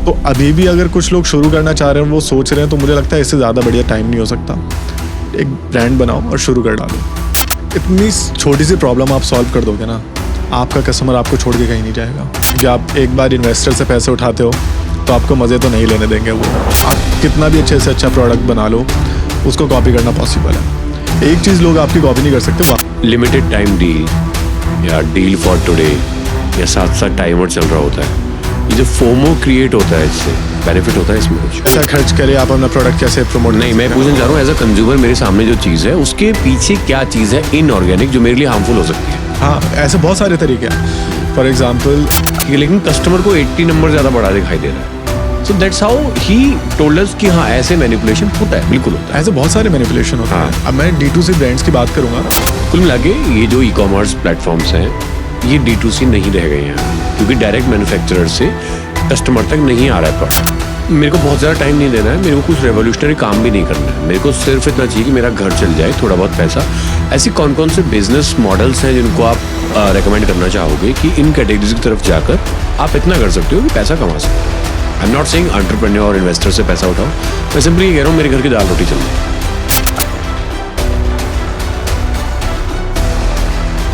तो अभी भी अगर कुछ लोग शुरू करना चाह रहे हैं, वो सोच रहे हैं, तो मुझे लगता है इससे ज़्यादा बढ़िया टाइम नहीं हो सकता। एक ब्रांड बनाओ और शुरू कर डालो। इतनी छोटी सी प्रॉब्लम आप सॉल्व कर दोगे ना, आपका कस्टमर आपको छोड़ के कहीं नहीं जाएगा। क्योंकि आप एक बार इन्वेस्टर से पैसे उठाते हो तो आपको मज़े तो नहीं लेने देंगे वो। आप कितना भी अच्छे से अच्छा प्रोडक्ट बना लो, उसको कॉपी करना पॉसिबल है। एक चीज़ लोग आपकी कॉपी नहीं कर सकते, वो लिमिटेड टाइम डील या डील फॉर टुडे या साथ साथ टाइमर चल रहा होता है। ये जो फोमो क्रिएट होता है, इससे बेनिफिट होता है इसमें कुछ? ऐसा खर्च करे आप अपना प्रोडक्ट कैसे प्रमोट? नहीं, मैं पूछना चाह रहा हूँ एज अ कंज्यूमर, मेरे सामने जो चीज़ है उसके पीछे क्या चीज़ है इनऑर्गेनिक जो मेरे लिए हार्मफुल हो सकती है? हाँ, ऐसे बहुत सारे तरीके हैं। फॉर एग्जाम्पल, लेकिन कस्टमर को 80 नंबर ज़्यादा बड़ा दिखाई दे रहा है। So that's how he told us कि हाँ ऐसे मैनिपुलेशन होता है, बिल्कुल होता है। ऐसे बहुत सारे मैनिपुलेशन होते हैं। अब मैं D2C ब्रांड्स की बात करूंगा। कुल मिला के ये जो ई-कॉमर्स प्लेटफॉर्म्स हैं ये D2C नहीं रह गए हैं, क्योंकि डायरेक्ट मैन्युफैक्चरर से कस्टमर तक नहीं आ रहा है प्रोडक्ट। मेरे को बहुत ज़्यादा टाइम नहीं देना है, मेरे को कुछ रेवोल्यूशनरी काम भी नहीं करना है, मेरे को सिर्फ इतना चाहिए कि मेरा घर चल जाए, थोड़ा बहुत पैसा। ऐसी कौन कौन से बिजनेस मॉडल्स हैं जिनको आप रेकमेंड करना चाहोगे कि इन कैटेगरीज की तरफ जाकर आप इतना कर सकते हो कि पैसा कमा सकते हो? I am not saying entrepreneur और इन्वेस्टर से पैसा उठाओ, मैं सिंपली ये कह रहा हूँ मेरे घर की दाल रोटी चल जाए।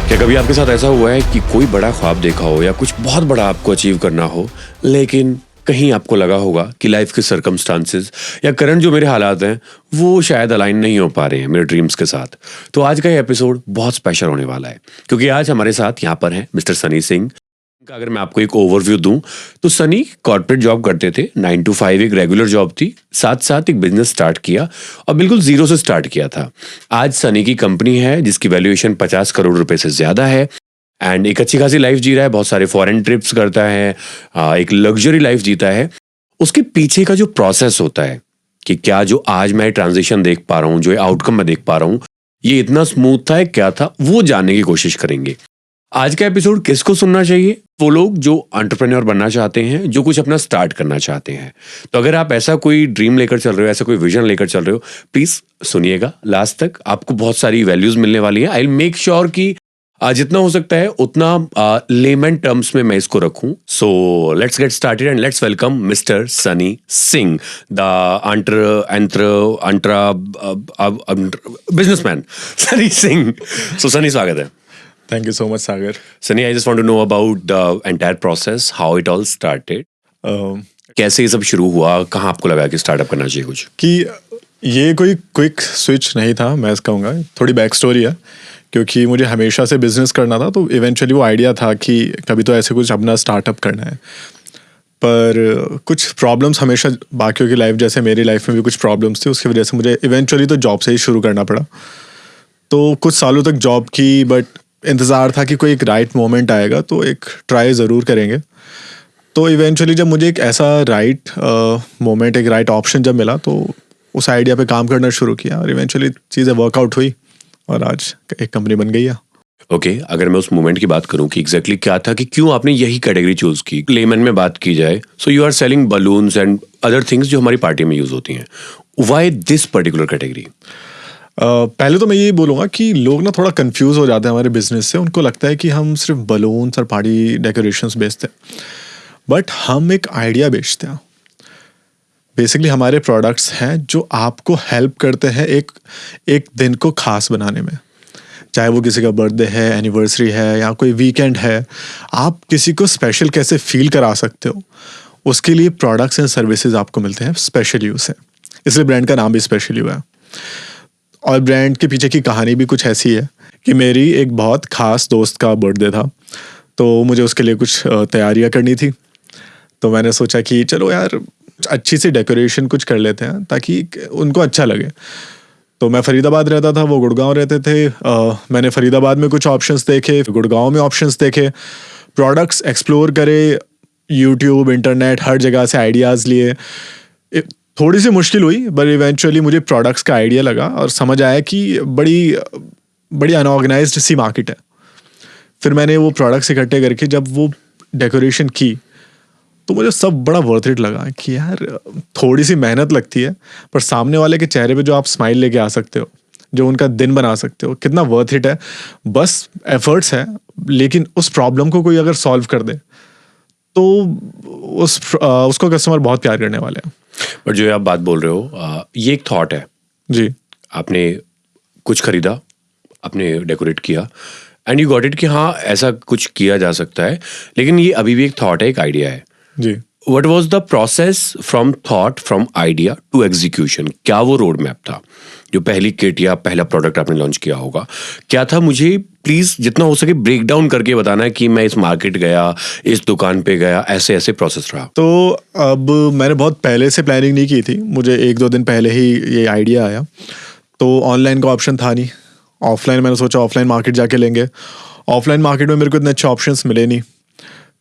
क्या कभी आपके साथ ऐसा हुआ है कि कोई बड़ा ख्वाब देखा हो या कुछ बहुत बड़ा आपको अचीव करना हो, लेकिन कहीं आपको लगा होगा कि लाइफ के सर्कमस्टांसेस या करंट जो मेरे हालात हैं वो शायद अलाइन नहीं हो पा रहे हैं मेरे ड्रीम्स के साथ? तो आज का ये एपिसोड बहुत स्पेशल होने वाला है, क्योंकि आज हमारे साथ यहाँ पर हैं मिस्टर सनी सिंह। अगर मैं आपको एक ओवरव्यू दूं तो सनी कॉर्पोरेट जॉब करते थे, 9 to 5 एक रेगुलर जॉब थी, साथ साथ एक बिजनेस स्टार्ट किया और बिल्कुल जीरो से स्टार्ट किया था। आज सनी की कंपनी है जिसकी वैल्यूएशन 50 करोड़ रुपए से ज्यादा है एंड एक अच्छी खासी लाइफ जी रहा है, बहुत सारे फॉरेन ट्रिप्स करता है, एक लग्जरी लाइफ जीता है। उसके पीछे का जो प्रोसेस होता है कि क्या जो आज मैं ट्रांजिशन देख पा रहा हूँ, जो आउटकम मैं देख पा रहा हूँ, ये इतना स्मूथ था, क्या था, वो जानने की कोशिश करेंगे। आज का एपिसोड किसको सुनना चाहिए? वो लोग जो एंटरप्रेन्योर बनना चाहते हैं, जो कुछ अपना स्टार्ट करना चाहते हैं। तो अगर आप ऐसा कोई ड्रीम लेकर चल रहे हो, ऐसा कोई विजन लेकर चल रहे हो, प्लीज सुनिएगा लास्ट तक, आपको बहुत सारी वैल्यूज मिलने वाली है। आई विल मेक श्योर कि जितना हो सकता है उतना लेमन टर्म्स में मैं इसको रखूं। So let's get started and let's welcome mister Sunny Singh, the businessman Sunny Singh. So Sunny, स्वागत है। Thank you so much Sagar. Sunny, I just want to know about the entire process, how it all started. कैसे ये सब शुरू हुआ, कहाँ आपको लगा कि स्टार्टअप करना चाहिए कुछ? कि ये कोई क्विक स्विच नहीं था, मैं कहूँगा थोड़ी बैक स्टोरी है। क्योंकि मुझे हमेशा से बिजनेस करना था, तो इवेंचुअली वो आइडिया था कि कभी तो ऐसे कुछ अपना स्टार्टअप करना है। पर कुछ प्रॉब्लम्स हमेशा बाकियों की लाइफ जैसे मेरी लाइफ में भी कुछ प्रॉब्लम्स थी, उसकी वजह से मुझे इवेंचुअली तो जॉब से ही शुरू करना पड़ा। तो कुछ सालों तक जॉब की, बट इंतज़ार था कि कोई एक राइट मोमेंट आएगा तो एक ट्राई ज़रूर करेंगे। तो इवेंचुअली जब मुझे एक ऐसा राइट मोमेंट, एक राइट ऑप्शन जब मिला, तो उस आइडिया पे काम करना शुरू किया और इवेंचुअली चीज़ें वर्कआउट हुई और आज एक कंपनी बन गई है। ओके, अगर मैं उस मोमेंट की बात करूं कि एग्जैक्टली क्या था कि क्यों आपने यही कैटेगरी चूज की, लेमन में बात की जाए, so you are selling balloons and other things जो हमारी पार्टी में यूज होती हैं, व्हाई दिस पर्टिकुलर कैटेगरी? पहले तो मैं यही बोलूँगा कि लोग ना थोड़ा कंफ्यूज हो जाते हैं हमारे बिजनेस से। उनको लगता है कि हम सिर्फ बलून्स और पार्टी डेकोरेशंस बेचते हैं, बट हम एक आइडिया बेचते हैं। बेसिकली हमारे प्रोडक्ट्स हैं जो आपको हेल्प करते हैं एक दिन को खास बनाने में। चाहे वो किसी का बर्थडे है, एनिवर्सरी है या कोई वीकेंड है, आप किसी को स्पेशल कैसे फील करा सकते हो, उसके लिए प्रोडक्ट्स एंड सर्विसेज आपको मिलते हैं स्पेशल यू से। इसलिए ब्रांड का नाम भी स्पेशल यू है। और ब्रांड के पीछे की कहानी भी कुछ ऐसी है कि मेरी एक बहुत ख़ास दोस्त का बर्थडे था, तो मुझे उसके लिए कुछ तैयारियां करनी थी। तो मैंने सोचा कि चलो यार अच्छी सी डेकोरेशन कुछ कर लेते हैं ताकि उनको अच्छा लगे। तो मैं फरीदाबाद रहता था, वो गुड़गांव रहते थे। मैंने फरीदाबाद में कुछ ऑप्शंस देखे, गुड़गांव में ऑप्शंस देखे, प्रोडक्ट्स एक्सप्लोर करे, यूट्यूब, इंटरनेट, हर जगह से आइडियाज़ लिए। थोड़ी सी मुश्किल हुई, बट इवेंचुअली मुझे प्रोडक्ट्स का आइडिया लगा और समझ आया कि बड़ी अनऑर्गेनाइज्ड सी मार्केट है। फिर मैंने वो प्रोडक्ट्स इकट्ठे करके जब वो डेकोरेशन की, तो मुझे सब बड़ा वर्थ इट लगा कि यार थोड़ी सी मेहनत लगती है, पर सामने वाले के चेहरे पे जो आप स्माइल लेके आ सकते हो, जो उनका दिन बना सकते हो, कितना वर्थ इट है। बस एफर्ट्स है, लेकिन उस प्रॉब्लम को कोई अगर सॉल्व कर दे तो उसको कस्टमर बहुत प्यार करने वाले हैं। बट जो आप बात बोल रहे हो ये एक थॉट है, जी आपने कुछ खरीदा, आपने डेकोरेट किया एंड यू गॉट इट कि हाँ ऐसा कुछ किया जा सकता है, लेकिन ये अभी भी एक थॉट है, एक आइडिया है। जी What was the process from thought, from idea to execution? क्या वो रोड मैप था? जो पहली किट या पहला प्रोडक्ट आपने लॉन्च किया होगा, क्या था? मुझे प्लीज जितना हो सके ब्रेक डाउन करके बताना है कि मैं इस मार्केट गया, इस दुकान पे गया, ऐसे ऐसे प्रोसेस रहा। तो अब मैंने बहुत पहले से प्लानिंग नहीं की थी, मुझे 1-2 दिन पहले ही ये आइडिया आया। तो ऑनलाइन का ऑप्शन था नहीं, ऑफलाइन मैंने सोचा ऑफलाइन मार्केट जाके लेंगे। ऑफलाइन मार्केट में मेरे को इतने अच्छे ऑप्शंस मिले नहीं,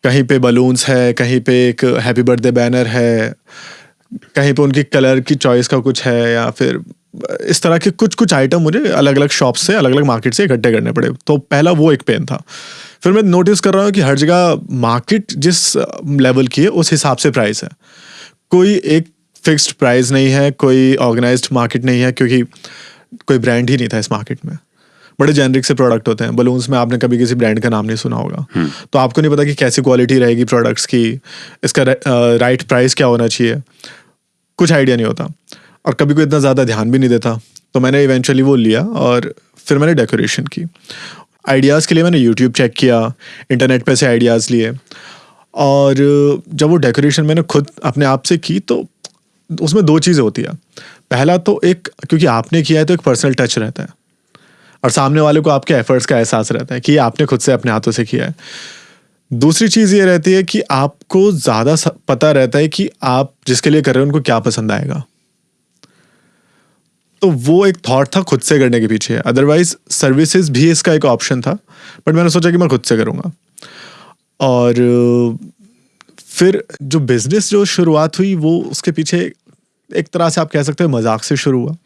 कहीं पे बलून्स है, कहीं पे एक हैप्पी बर्थडे बैनर है, कहीं पे उनकी कलर की चॉइस का कुछ है, या फिर इस तरह के कुछ कुछ आइटम मुझे अलग अलग शॉप से, अलग अलग मार्केट से इकट्ठे करने पड़े। तो पहला वो एक पेन था। फिर मैं नोटिस कर रहा हूँ कि हर जगह मार्केट जिस लेवल की है उस हिसाब से प्राइस है, कोई एक फिक्स्ड प्राइस नहीं है, कोई ऑर्गेनाइज्ड मार्केट नहीं है, क्योंकि कोई ब्रांड ही नहीं था इस मार्केट में। बड़े जेनरिक से प्रोडक्ट होते हैं। बलून्स में आपने कभी किसी ब्रांड का नाम नहीं सुना होगा, तो आपको नहीं पता कि कैसी क्वालिटी रहेगी प्रोडक्ट्स की, इसका राइट प्राइस क्या होना चाहिए, कुछ आइडिया नहीं होता, और कभी कोई इतना ज़्यादा ध्यान भी नहीं देता। तो मैंने इवेंचुअली वो लिया और फिर मैंने डेकोरेशन की। आइडियाज़ के लिए मैंने यूट्यूब चेक किया, इंटरनेट पे से आइडियाज़ लिए, और जब वो डेकोरेशन मैंने खुद अपने आप से की तो उसमें 2 चीज़ें होती है। पहला तो एक, क्योंकि आपने किया है तो एक पर्सनल टच रहता है, और सामने वाले को आपके एफर्ट्स का एहसास रहता है कि ये आपने खुद से अपने हाथों से किया है। दूसरी चीज़ ये रहती है कि आपको ज़्यादा पता रहता है कि आप जिसके लिए कर रहे हो उनको क्या पसंद आएगा। तो वो एक थॉट था खुद से करने के पीछे। अदरवाइज सर्विसेज भी इसका एक ऑप्शन था, बट मैंने सोचा कि मैं खुद से करूँगा। और फिर जो बिजनेस जो शुरुआत हुई वो उसके पीछे एक तरह से आप कह सकते हो मजाक से शुरू हुआ,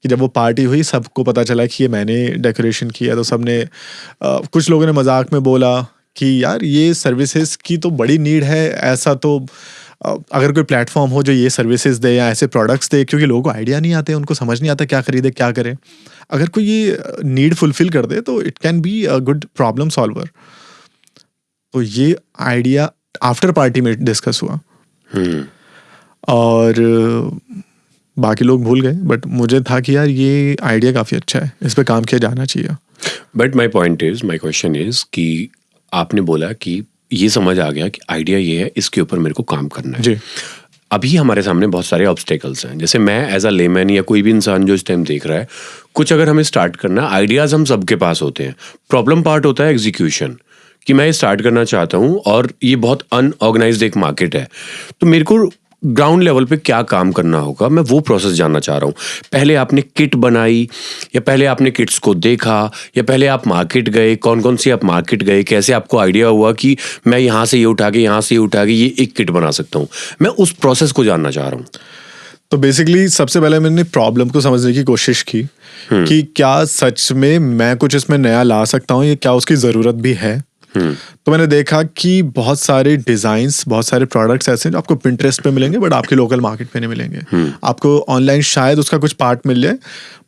कि जब वो पार्टी हुई सबको पता चला कि ये मैंने डेकोरेशन किया, तो सबने कुछ लोगों ने मजाक में बोला कि यार ये सर्विसेज की तो बड़ी नीड है, ऐसा तो अगर कोई प्लेटफॉर्म हो जो ये सर्विसेज दे या ऐसे प्रोडक्ट्स दे, क्योंकि लोगों को आइडिया नहीं आते, उनको समझ नहीं आता क्या खरीदे क्या करें, अगर कोई ये नीड फुलफिल कर दे तो it can be a good problem solver. तो ये आइडिया आफ्टर पार्टी में डिस्कस हुआ, और बाकी लोग भूल गए, बट मुझे था कि यार ये आइडिया काफ़ी अच्छा है, इस पे काम किया जाना चाहिए। बट माई क्वेश्चन इज कि आपने बोला कि ये समझ आ गया कि आइडिया ये है, इसके ऊपर मेरे को काम करना है जी। अभी हमारे सामने बहुत सारे ऑब्स्टेकल्स हैं। जैसे मैं एज अ लेमैन या कोई भी इंसान जो इस टाइम देख रहा है, कुछ अगर हमें स्टार्ट करना, आइडियाज हम सबके पास होते हैं, प्रॉब्लम पार्ट होता है एग्जीक्यूशन, कि मैं स्टार्ट करना चाहता हूँ और ये बहुत अनऑर्गेनाइज्ड एक मार्केट है, तो मेरे को ग्राउंड लेवल पे क्या काम करना होगा, मैं वो प्रोसेस जानना चाह रहा हूँ। पहले आपने किट बनाई, या पहले आपने किट्स को देखा, या पहले आप मार्केट गए, कौन कौन सी आप मार्केट गए, कैसे आपको आइडिया हुआ कि मैं यहाँ से ये उठा के यहाँ से ये उठा के ये एक किट बना सकता हूँ, मैं उस प्रोसेस को जानना चाह रहा हूँ। तो बेसिकली सबसे पहले मैंने प्रॉब्लम को समझने की कोशिश की कि क्या सच में मैं कुछ इसमें नया ला सकता हूँ, या क्या उसकी ज़रूरत भी है। तो मैंने देखा कि बहुत सारे डिज़ाइंस, बहुत सारे प्रोडक्ट्स ऐसे हैं जो आपको पिंटरेस्ट पे मिलेंगे, बट आपके लोकल मार्केट पे नहीं मिलेंगे। आपको ऑनलाइन शायद उसका कुछ पार्ट मिल जाए,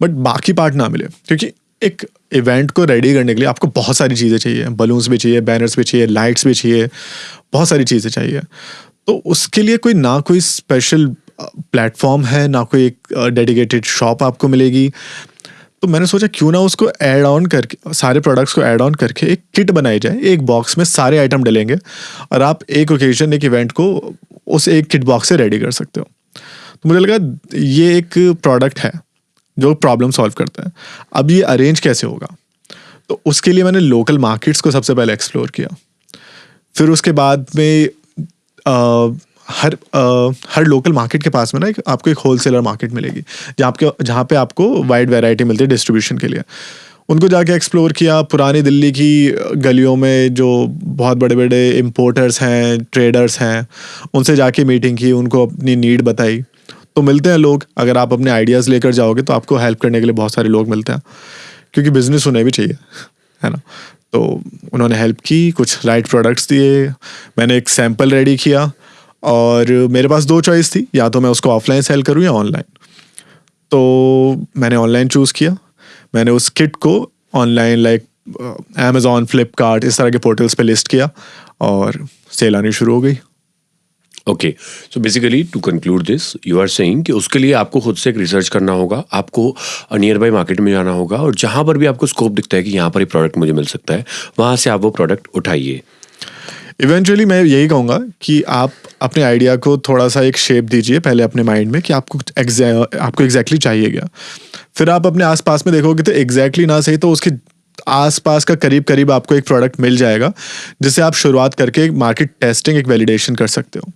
बट बाकी पार्ट ना मिले, क्योंकि एक इवेंट को रेडी करने के लिए आपको बहुत सारी चीज़ें चाहिए, बलून्स भी चाहिए, बैनर्स भी चाहिए, लाइट्स भी चाहिए, बहुत सारी चीज़ें चाहिए। तो उसके लिए कोई स्पेशल प्लेटफॉर्म है, ना कोई एक डेडिकेटेड शॉप आपको मिलेगी। तो मैंने सोचा क्यों ना उसको ऐड ऑन करके, सारे प्रोडक्ट्स को ऐड ऑन करके एक किट बनाई जाए, एक बॉक्स में सारे आइटम डलेंगे, और आप एक ओकेजन, एक इवेंट को उस एक किट बॉक्स से रेडी कर सकते हो। तो मुझे लगा ये एक प्रोडक्ट है जो प्रॉब्लम सॉल्व करता है। अब ये अरेंज कैसे होगा, तो उसके लिए मैंने लोकल मार्केट्स को सबसे पहले एक्सप्लोर किया। फिर उसके बाद में हर लोकल मार्केट के पास में ना आपको एक होलसेलर मार्केट मिलेगी, जहाँ पे आपको वाइड वैरायटी मिलती है डिस्ट्रीब्यूशन के लिए। उनको जाके एक्सप्लोर किया। पुरानी दिल्ली की गलियों में जो बहुत बड़े बड़े इम्पोर्टर्स हैं, ट्रेडर्स हैं, उनसे जाके मीटिंग की, उनको अपनी नीड बताई। तो मिलते हैं लोग, अगर आप अपने आइडियाज़ लेकर जाओगे तो आपको हेल्प करने के लिए बहुत सारे लोग मिलते हैं, क्योंकि बिजनेस उन्हें भी चाहिए, है ना। तो उन्होंने हेल्प की, कुछ राइट प्रोडक्ट्स दिए, मैंने एक सैम्पल रेडी किया, और मेरे पास 2 चॉइस थी, या तो मैं उसको ऑफलाइन सेल करूँ या ऑनलाइन। तो मैंने ऑनलाइन चूज़ किया। मैंने उस किट को ऑनलाइन लाइक Amazon, फ्लिपकार्ट, इस तरह के पोर्टल्स पे लिस्ट किया, और सेल आनी शुरू हो गई। Okay, so basically to conclude this, you are saying कि उसके लिए आपको खुद से एक रिसर्च करना होगा, आपको नियर बाई मार्केट में जाना होगा और जहाँ पर भी आपको स्कोप दिखता है कि यहाँ पर ये प्रोडक्ट मुझे मिल सकता है, वहाँ से आप वो प्रोडक्ट उठाइए। इवेंचुअली मैं यही कहूँगा कि आप अपने आइडिया को थोड़ा सा एक शेप दीजिए पहले अपने माइंड में कि आपको एग्जैक्टली चाहिए क्या। फिर आप अपने आसपास में देखोगे तो एग्जैक्टली ना सही तो उसके आसपास का करीब करीब आपको एक प्रोडक्ट मिल जाएगा जिससे आप शुरुआत करके मार्केट टेस्टिंग, एक वैलिडेशन कर सकते हो।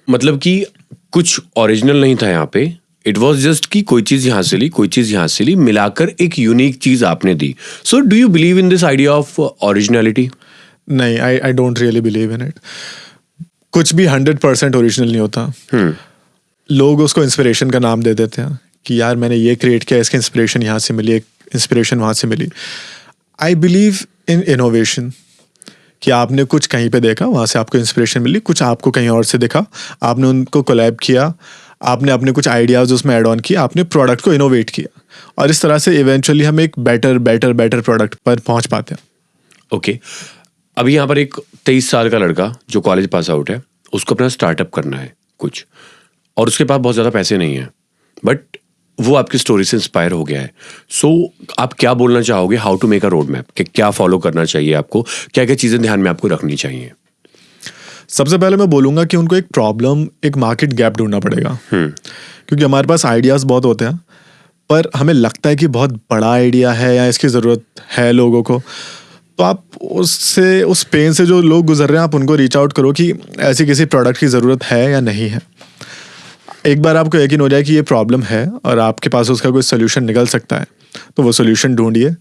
मतलब कि कुछ ओरिजिनल नहीं था यहाँ पे, इट वॉज जस्ट कि कोई चीज़ यहाँ से ली, कोई चीज़ यहाँ से ली, मिलाकर एक यूनिक चीज़ आपने दी। So do you believe in this idea of originality? नहीं, I don't really believe in it. कुछ भी 100% ओरिजिनल नहीं होता। लोग उसको इंस्पिरेशन का नाम दे देते हैं कि यार मैंने ये क्रिएट किया, इसकी इंस्पिरेशन यहाँ से मिली, एक इंस्पिरेशन वहाँ से मिली। आई बिलीव इन इनोवेशन, कि आपने कुछ कहीं पे देखा, वहाँ से आपको इंस्पिरेशन मिली, कुछ आपको कहीं और से दिखा, आपने उनको कोलैब किया, आपने अपने कुछ आइडियाज़ उसमें ऐड ऑन किया, आपने प्रोडक्ट को इनोवेट किया और इस तरह से इवेंचुअली हम एक बेटर प्रोडक्ट पर पहुँच पाते हैं। ओके, अभी यहाँ पर एक 23 साल का लड़का जो कॉलेज पास आउट है, उसको अपना स्टार्टअप करना है कुछ, और उसके पास बहुत ज़्यादा पैसे नहीं है, बट वो आपकी स्टोरी से इंस्पायर हो गया है। सो आप क्या बोलना चाहोगे, how to make a road map, कि क्या फॉलो करना चाहिए आपको, क्या क्या चीज़ें ध्यान में आपको रखनी चाहिए? सबसे पहले मैं बोलूँगा कि उनको एक प्रॉब्लम, एक मार्केट गैप ढूंढना पड़ेगा। क्योंकि हमारे पास आइडियाज़ बहुत होते हैं पर हमें लगता है कि बहुत बड़ा आइडिया है या इसकी ज़रूरत है लोगों को, तो आप उस पेन से जो लोग गुजर रहे हैं आप उनको रीच आउट करो कि ऐसी किसी प्रोडक्ट की ज़रूरत है या नहीं है। एक बार आपको यकीन हो जाए कि ये प्रॉब्लम है और आपके पास उसका कोई सोल्यूशन निकल सकता है तो वो सोल्यूशन ढूंढिए।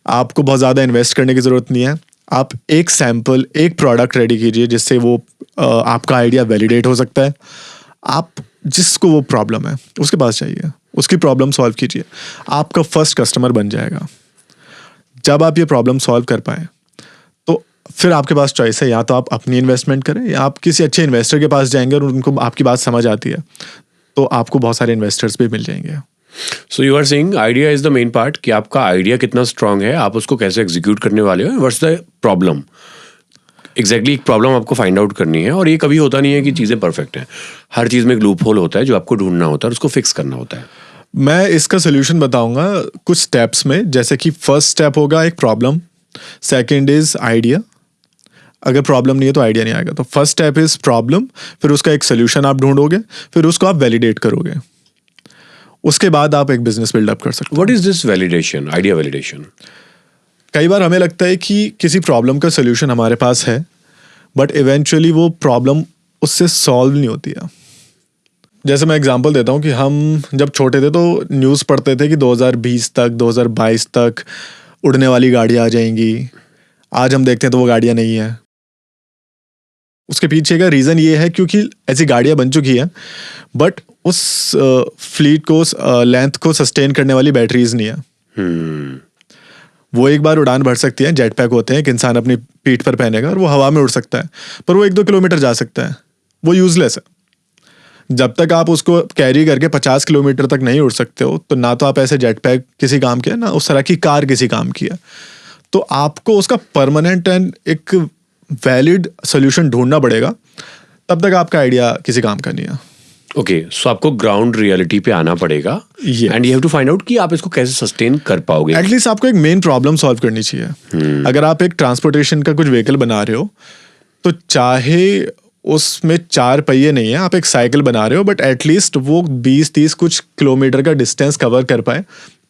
आपको बहुत ज़्यादा इन्वेस्ट करने की ज़रूरत नहीं है। आप एक सैम्पल, एक प्रोडक्ट रेडी कीजिए जिससे वो आपका आइडिया वैलिडेट हो सकता है। आप जिसको वो प्रॉब्लम है उसके पास जाइए, उसकी प्रॉब्लम सॉल्व कीजिए, आपका फर्स्ट कस्टमर बन जाएगा। जब आप ये प्रॉब्लम सॉल्व कर पाएँ तो फिर आपके पास चॉइस है, या तो आप अपनी इन्वेस्टमेंट करें या आप किसी अच्छे इन्वेस्टर के पास जाएंगे और उनको आपकी बात समझ आती है तो आपको बहुत सारे इन्वेस्टर्स भी मिल जाएंगे। So you are saying idea is the main part, कि आपका आइडिया कितना स्ट्रांग है, आप उसको कैसे एग्जीक्यूट करने वाले हो, व्हाट्स द प्रॉब्लम। एग्जैक्टली एक प्रॉब्लम आपको फाइंड आउट करनी है, और ये कभी होता नहीं है कि चीज़ें परफेक्ट हैं, हर चीज़ में एक लूप होल होता है जो आपको ढूंढना होता है और उसको फिक्स करना होता है। मैं इसका सोल्यूशन बताऊंगा कुछ स्टेप्स में, जैसे कि फर्स्ट स्टेप होगा एक प्रॉब्लम, सेकंड इज आइडिया। अगर प्रॉब्लम नहीं है तो आइडिया नहीं आएगा, तो फर्स्ट स्टेप इज प्रॉब्लम, फिर उसका एक सोल्यूशन आप ढूंढोगे, फिर उसको आप वैलिडेट करोगे, उसके बाद आप एक बिजनेस बिल्डअप कर सकते हो। What is this validation, idea validation? कई बार हमें लगता है कि किसी प्रॉब्लम का सोल्यूशन हमारे पास है बट इवेंचुअली वो प्रॉब्लम उससे सॉल्व नहीं होती है। जैसे मैं एग्जांपल देता हूँ कि हम जब छोटे थे तो न्यूज़ पढ़ते थे कि 2020 तक, 2022 तक उड़ने वाली गाड़ियाँ आ जाएंगी। आज हम देखते हैं तो वो गाड़ियाँ नहीं है। उसके पीछे का रीज़न ये है क्योंकि ऐसी गाड़ियाँ बन चुकी हैं बट उस फ्लीट को, उस लेंथ को सस्टेन करने वाली बैटरीज नहीं है। वो एक बार उड़ान भर सकती है, जेट पैक होते हैं, एक इंसान अपनी पीठ पर पहनेगा और वो हवा में उड़ सकता है, पर वो 1-2 किलोमीटर जा सकता है, वो यूजलेस है। जब तक आप उसको कैरी करके 50 किलोमीटर तक नहीं उड़ सकते हो तो ना तो आप ऐसे जेट पैक किसी काम के, ना उस तरह की कार किसी काम की है। तो आपको उसका परमानेंट एंड एक वैलिड सोल्यूशन ढूंढना पड़ेगा, तब तक आपका आइडिया किसी काम का नहीं है। ओके, सो आपको ग्राउंड रियलिटी पे आना पड़ेगा and you have to find out कि आप इसको कैसे सस्टेन कर पाओगे। एटलीस्ट आपको एक मेन प्रॉब्लम सॉल्व करनी चाहिए। अगर आप एक ट्रांसपोर्टेशन का कुछ व्हीकल बना रहे हो तो चाहे उसमें 4 पहिए नहीं है, आप एक साइकिल बना रहे हो, बट एटलीस्ट वो 20-30 कुछ किलोमीटर का डिस्टेंस कवर कर पाए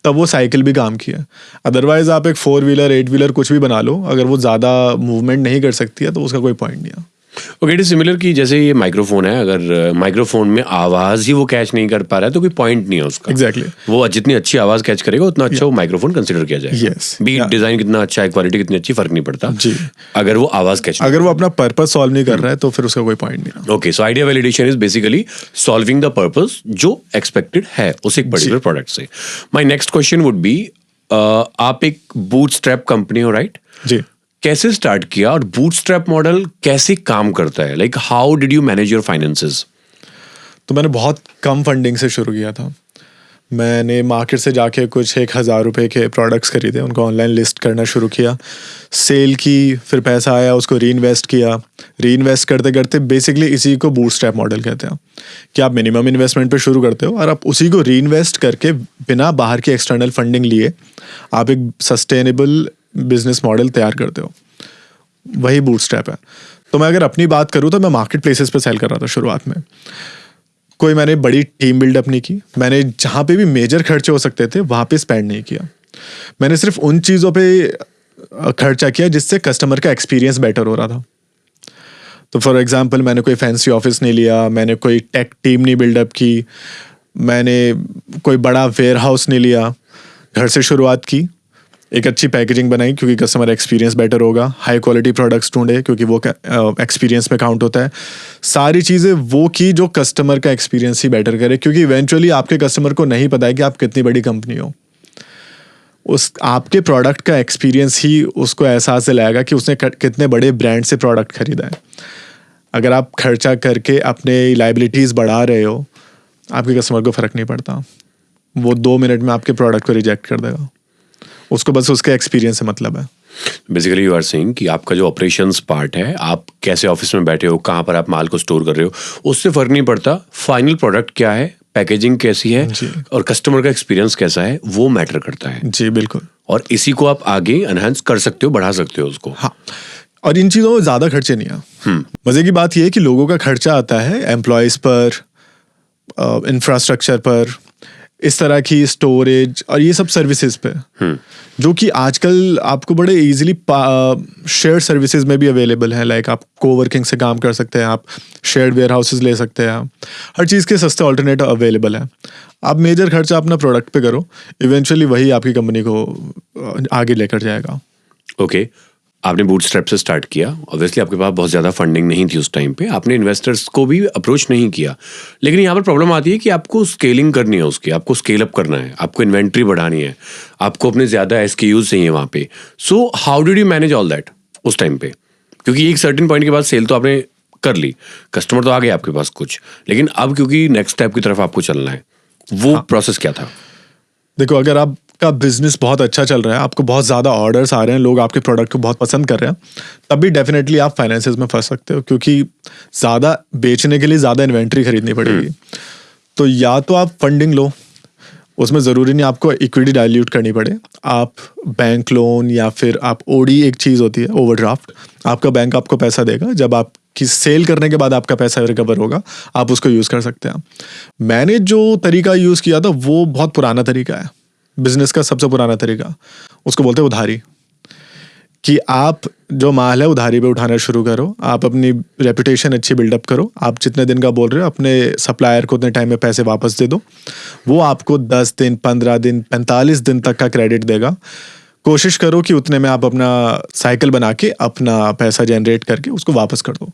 तब वो साइकिल भी काम की है। अदरवाइज आप एक 4 व्हीलर 8 व्हीलर कुछ भी बना लो, अगर वो ज़्यादा मूवमेंट नहीं कर सकती है तो उसका कोई पॉइंट नहीं है। ओके, इट इज सिमिलर कि जैसे ये माइक्रोफोन है, अगर माइक्रोफोन में आवाज ही वो कैच नहीं कर पा रहा है तो कोई पॉइंट नहीं है उसका। एग्जैक्टली वो जितनी अच्छी आवाज कैच करेगा उतना अच्छा वो माइक्रोफोन कंसिडर किया जाएगा। Yes. बीट डिजाइन कितना अच्छा है, क्वालिटी कितनी अच्छी, फर्क नहीं पड़ता जी। अगर वो आवाज कैच, अगर वो अपना पर्पस सॉल्व नहीं कर रहा है तो फिर उसका कोई पॉइंट नहीं है। Okay, so idea validation is basically solving the purpose जो एक्सपेक्टेड है उस एक पर्टिकुलर प्रोडक्ट से। My next question would be, आप एक बूटस्ट्रैप कंपनी हो, राइट? जी। कैसे स्टार्ट किया और बूटस्ट्रैप मॉडल कैसे काम करता है? Like how did you manage your finances? तो मैंने बहुत कम फंडिंग से शुरू किया था। मैंने मार्केट से जाके कुछ 1,000 रुपये के प्रोडक्ट्स खरीदे, उनको ऑनलाइन लिस्ट करना शुरू किया, सेल की, फिर पैसा आया उसको री इन्वेस्ट किया। री इन्वेस्ट करते करते बेसिकली इसी को बूटस्ट्रैप मॉडल कहते हैं कि आप मिनिमम इन्वेस्टमेंट पे शुरू करते हो और आप उसी को री इन्वेस्ट करके बिना बाहर की एक्सटर्नल फंडिंग लिए आप एक सस्टेनेबल बिजनेस मॉडल तैयार करते हो, वही बूटस्ट्रैप है। तो मैं अगर अपनी बात करूँ तो मैं मार्केट प्लेसेस पे सेल कर रहा था शुरुआत में। कोई मैंने बड़ी टीम बिल्डअप नहीं की, मैंने जहाँ पे भी मेजर खर्चे हो सकते थे वहाँ पे स्पेंड नहीं किया। मैंने सिर्फ उन चीज़ों पे खर्चा किया जिससे कस्टमर का एक्सपीरियंस बेटर हो रहा था। तो फॉर एग्जांपल मैंने कोई फैंसी ऑफिस नहीं लिया, मैंने कोई टेक टीम नहीं बिल्डअप की, मैंने कोई बड़ा वेयर हाउस नहीं लिया। घर से शुरुआत की, एक अच्छी पैकेजिंग बनाई क्योंकि कस्टमर एक्सपीरियंस बेटर होगा, हाई क्वालिटी प्रोडक्ट्स ढूंढे क्योंकि वो एक्सपीरियंस में काउंट होता है। सारी चीज़ें वो की जो कस्टमर का एक्सपीरियंस ही बेटर करे, क्योंकि इवेंचुअली आपके कस्टमर को नहीं पता है कि आप कितनी बड़ी कंपनी हो। उस आपके प्रोडक्ट का एक्सपीरियंस ही उसको एहसास दिलाएगा कि उसने कितने बड़े ब्रांड से प्रोडक्ट खरीदा है। अगर आप खर्चा करके अपने लाइबिलिटीज़ बढ़ा रहे हो, आपके कस्टमर को फ़र्क नहीं पड़ता, वो 2 मिनट में आपके प्रोडक्ट को रिजेक्ट कर देगा, उसको बस उसके एक्सपीरियंस से मतलब है। बेसिकली यू आर सेइंग कि आपका जो ऑपरेशंस पार्ट है, आप कैसे ऑफिस में बैठे हो, कहाँ पर आप माल को स्टोर कर रहे हो, उससे फर्क नहीं पड़ता। फाइनल प्रोडक्ट क्या है, पैकेजिंग कैसी है और कस्टमर का एक्सपीरियंस कैसा है, वो मैटर करता है। जी बिल्कुल। और इसी को आप आगे एनहांस कर सकते हो, बढ़ा सकते हो उसको। हाँ, और इन चीज़ों में ज़्यादा खर्चे नहीं है। मज़े की बात यह है कि लोगों का खर्चा आता है एम्प्लॉयज़ पर, इंफ्रास्ट्रक्चर पर, इस तरह की स्टोरेज और ये सब सर्विसेज पे, जो कि आजकल आपको बड़े इजीली शेयर सर्विसेज में भी अवेलेबल है। लाइक आप कोवर्किंग से काम कर सकते हैं, आप शेयर्ड वेयर हाउसेज ले सकते हैं, हर चीज़ के सस्ते ऑल्टरनेटिव अवेलेबल है। आप मेजर खर्चा अपना प्रोडक्ट पे करो, इवेंचुअली वही आपकी कंपनी को आगे लेकर जाएगा। ओके, आपने बूटस्ट्रैप से स्टार्ट किया, ऑब्वियसली आपके पास बहुत ज़्यादा फंडिंग नहीं थी उस टाइम पे, आपने इन्वेस्टर्स को भी अप्रोच नहीं किया। लेकिन यहाँ पर प्रॉब्लम आती है कि आपको स्केलिंग करनी है उसकी, आपको स्केल अप करना है, आपको इन्वेंट्री बढ़ानी है, आपको अपने ज़्यादा SKUs चाहिए वहाँ पे। So how did you manage all that उस टाइम पे? क्योंकि एक सर्टेन पॉइंट के बाद सेल तो आपने कर ली, कस्टमर तो आ गए आपके पास कुछ, लेकिन अब क्योंकि नेक्स्ट स्टेप की तरफ आपको चलना है, वो प्रोसेस क्या था? देखो, अगर आपका बिजनेस बहुत अच्छा चल रहा है, आपको बहुत ज़्यादा ऑर्डर्स आ रहे हैं, लोग आपके प्रोडक्ट को बहुत पसंद कर रहे हैं, तब भी डेफिनेटली आप फाइनेंसेस में फंस सकते हो, क्योंकि ज़्यादा बेचने के लिए ज़्यादा इन्वेंट्री खरीदनी पड़ेगी। तो या तो आप फंडिंग लो, उसमें ज़रूरी नहीं आपको इक्विटी डाइल्यूट करनी पड़े, आप बैंक लोन या फिर आप OD एक चीज़ होती है ओवरड्राफ्ट, आपका बैंक आपको पैसा देगा, जब आप कि सेल करने के बाद आपका पैसा रिकवर होगा, आप उसको यूज़ कर सकते हैं। मैंने जो तरीका यूज़ किया था वो बहुत पुराना तरीका है, बिजनेस का सबसे पुराना तरीका, उसको बोलते हैं उधारी। कि आप जो माल है उधारी पे उठाना शुरू करो, आप अपनी रेपुटेशन अच्छी बिल्डअप करो, आप जितने दिन का बोल रहे हो अपने सप्लायर को उतने टाइम में पैसे वापस दे दो, वो आपको 10 दिन, 15 दिन, 45 दिन तक का क्रेडिट देगा। कोशिश करो कि उतने में आप अपना साइकिल बना के अपना पैसा जनरेट करके उसको वापस कर दो।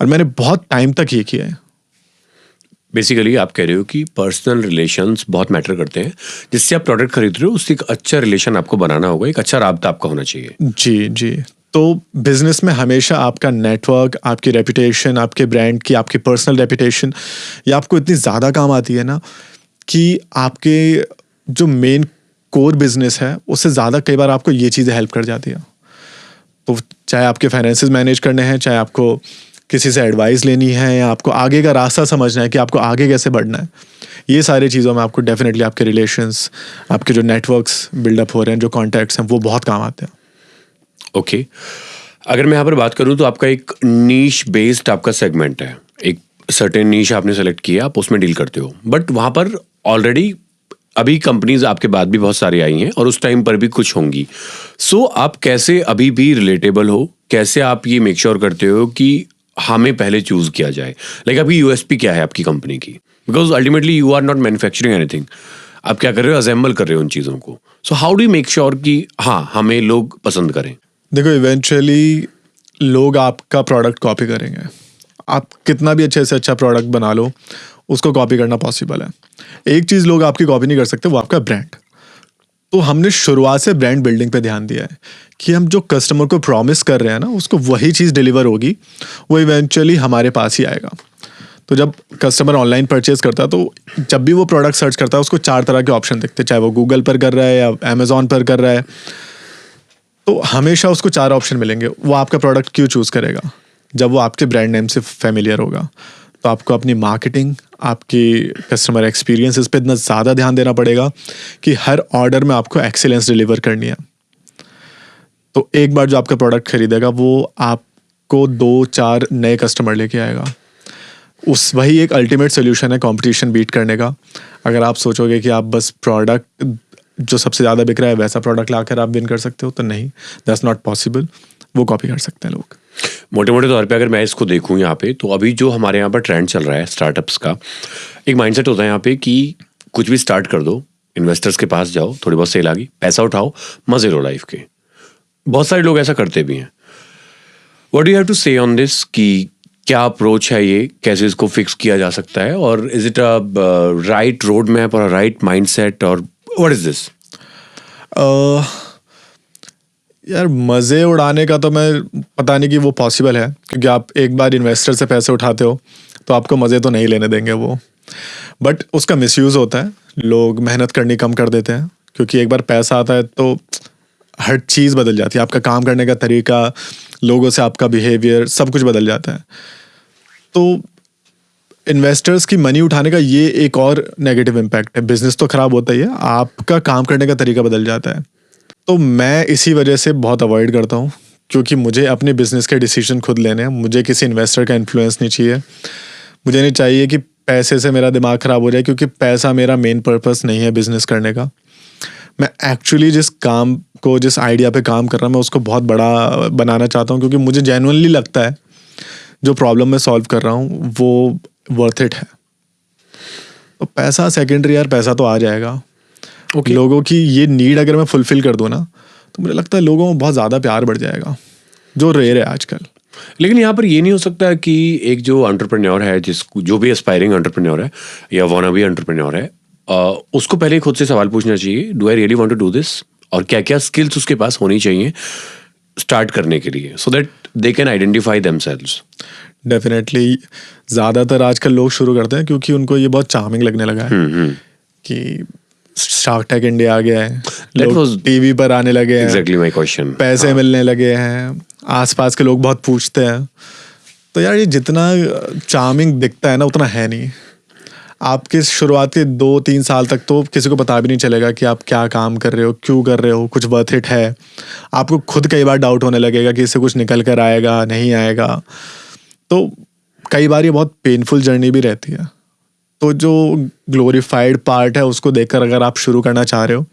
और मैंने बहुत टाइम तक ये किया है। बेसिकली आप कह रहे हो कि पर्सनल रिलेशंस बहुत मैटर करते हैं, जिससे आप प्रोडक्ट खरीद रहे हो उससे एक अच्छा रिलेशन आपको बनाना होगा, एक अच्छा राब्ता आपका होना चाहिए। जी जी। तो बिजनेस में हमेशा आपका नेटवर्क, आपकी रेपुटेशन, आपके ब्रांड की, आपकी पर्सनल रेपुटेशन, ये आपको इतनी ज़्यादा काम आती है ना कि आपके जो मेन कोर बिजनेस है उससे ज़्यादा कई बार आपको ये चीज़ें हेल्प कर जाती है। तो चाहे आपके फाइनेंसेस मैनेज करने हैं, चाहे आपको किसी से एडवाइस लेनी है, या आपको आगे का रास्ता समझना है कि आपको आगे कैसे बढ़ना है, ये सारी चीज़ों में आपको डेफिनेटली आपके रिलेशंस, आपके जो नेटवर्क्स बिल्डअप हो रहे हैं, जो कॉन्टैक्ट्स हैं, वो बहुत काम आते हैं। ओके, अगर मैं यहाँ पर बात करूँ तो आपका एक नीश बेस्ड आपका सेगमेंट है, एक सर्टेन नीश आपने सेलेक्ट किया, आप उसमें डील करते हो, बट वहाँ पर ऑलरेडी अभी कंपनीज आपके बाद भी बहुत सारी आई हैं और उस टाइम पर भी कुछ होंगी। सो आप कैसे अभी भी रिलेटेबल हो, कैसे आप ये मेक श्योर करते हो कि हमें पहले चूज किया जाए? लाइक आपकी USP क्या है आपकी कंपनी की? Because ultimately you are not manufacturing anything, आप क्या कर रहे हो, असेंबल कर रहे हो उन चीज़ों को। सो how do you make sure कि हाँ हमें लोग पसंद करें? देखो, इवेंचुअली लोग आपका प्रोडक्ट कॉपी करेंगे। आप कितना भी अच्छे से अच्छा प्रोडक्ट बना लो, उसको कॉपी करना पॉसिबल है। एक चीज़ लोग आपकी कॉपी नहीं कर सकते, वो आपका ब्रांड। तो हमने शुरुआत से ब्रांड बिल्डिंग पे ध्यान दिया है कि हम जो कस्टमर को प्रॉमिस कर रहे हैं ना, उसको वही चीज़ डिलीवर होगी, वो इवेंचुअली हमारे पास ही आएगा। तो जब कस्टमर ऑनलाइन परचेज करता है तो जब भी वो प्रोडक्ट सर्च करता है उसको 4 तरह के ऑप्शन दिखते हैं, चाहे वो गूगल पर कर रहा है या अमेजोन पर कर रहा है, तो हमेशा उसको 4 ऑप्शन मिलेंगे। वो आपका प्रोडक्ट क्यों चूज़ करेगा? जब वो आपके ब्रांड नेम से फेमिलियर होगा। तो आपको अपनी मार्केटिंग, आपकी कस्टमर एक्सपीरियंस, इस पर इतना ज़्यादा ध्यान देना पड़ेगा कि हर ऑर्डर में आपको एक्सीलेंस डिलीवर करनी है। तो एक बार जो आपका प्रोडक्ट खरीदेगा वो आपको 2-4 नए कस्टमर लेके आएगा। वही एक अल्टीमेट सोल्यूशन है कंपटीशन बीट करने का। अगर आप सोचोगे कि आप बस प्रोडक्ट जो सबसे ज़्यादा बिक रहा है वैसा प्रोडक्ट लाकर आप विन कर सकते हो, तो नहीं, दैट्स नॉट पॉसिबल। वो कॉपी कर सकते हैं लोग। मोटे मोटे तौर पे अगर मैं इसको देखूं यहाँ पे, तो अभी जो हमारे यहाँ पर ट्रेंड चल रहा है स्टार्टअप्स का, एक माइंडसेट होता है यहाँ पे कि कुछ भी स्टार्ट कर दो, इन्वेस्टर्स के पास जाओ, थोड़ी बहुत सेल आ गई, पैसा उठाओ, मजे लो लाइफ के। बहुत सारे लोग ऐसा करते भी हैं। What do you have to say on this, कि क्या अप्रोच है ये, कैसे इसको फिक्स किया जा सकता है, और is it a right road map और राइट माइंडसेट, और व्हाट इज दिस? यार मज़े उड़ाने का तो मैं पता नहीं कि वो पॉसिबल है, क्योंकि आप एक बार इन्वेस्टर से पैसे उठाते हो तो आपको मज़े तो नहीं लेने देंगे वो। बट उसका मिसयूज़ होता है, लोग मेहनत करनी कम कर देते हैं, क्योंकि एक बार पैसा आता है तो हर चीज़ बदल जाती है। आपका काम करने का तरीका, लोगों से आपका बिहेवियर, सब कुछ बदल जाता है। तो इन्वेस्टर्स की मनी उठाने का ये एक और नेगेटिव इम्पैक्ट है। बिजनेस तो ख़राब होता ही है, आपका काम करने का तरीका बदल जाता है। तो मैं इसी वजह से बहुत अवॉइड करता हूँ, क्योंकि मुझे अपने बिजनेस के डिसीजन खुद लेने हैं। मुझे किसी इन्वेस्टर का इन्फ्लुएंस नहीं चाहिए। मुझे नहीं चाहिए कि पैसे से मेरा दिमाग ख़राब हो जाए, क्योंकि पैसा मेरा मेन पर्पस नहीं है बिजनेस करने का। मैं एक्चुअली जिस काम को, जिस आइडिया पे काम कर रहा हूँ, मैं उसको बहुत बड़ा बनाना चाहता हूँ, क्योंकि मुझे जेन्युइनली लगता है जो प्रॉब्लम मैं सॉल्व कर रहा हूँ वो वर्थ इट है। तो पैसा सेकेंडरी यार, पैसा तो आ जाएगा। Okay. लोगों की ये नीड अगर मैं फुलफिल कर दूँ ना, तो मुझे लगता है लोगों में बहुत ज़्यादा प्यार बढ़ जाएगा, जो रेयर है आजकल। लेकिन यहाँ पर ये नहीं हो सकता कि एक जो एंटरप्रेन्योर है, जो भी एस्पायरिंग एंटरप्रेन्योर है या वानाबी एंटरप्रेन्योर है, उसको पहले खुद से सवाल पूछना चाहिए, do I really want to do this, और क्या क्या स्किल्स उसके पास होनी चाहिए स्टार्ट करने के लिए, so that they can identify themselves. Definitely ज़्यादातर आजकल लोग शुरू करते हैं क्योंकि उनको ये बहुत चार्मिंग लगने लगा है कि शार्क टैंक इंडिया आ गया है, लोग टीवी पर आने लगे हैं, एग्जैक्टली माय क्वेश्चन, पैसे मिलने लगे हैं, आसपास के लोग बहुत पूछते हैं। तो यार ये जितना चार्मिंग दिखता है ना, उतना है नहीं। आपके शुरुआत के 2-3 साल तक तो किसी को पता भी नहीं चलेगा कि आप क्या काम कर रहे हो, क्यों कर रहे हो, कुछ वर्थ इट है। आपको खुद कई बार डाउट होने लगेगा कि इससे कुछ निकल कर आएगा, नहीं आएगा। तो कई बार ये बहुत पेनफुल जर्नी भी रहती है। तो जो ग्लोरीफाइड पार्ट है उसको देखकर अगर आप शुरू करना चाह रहे हो,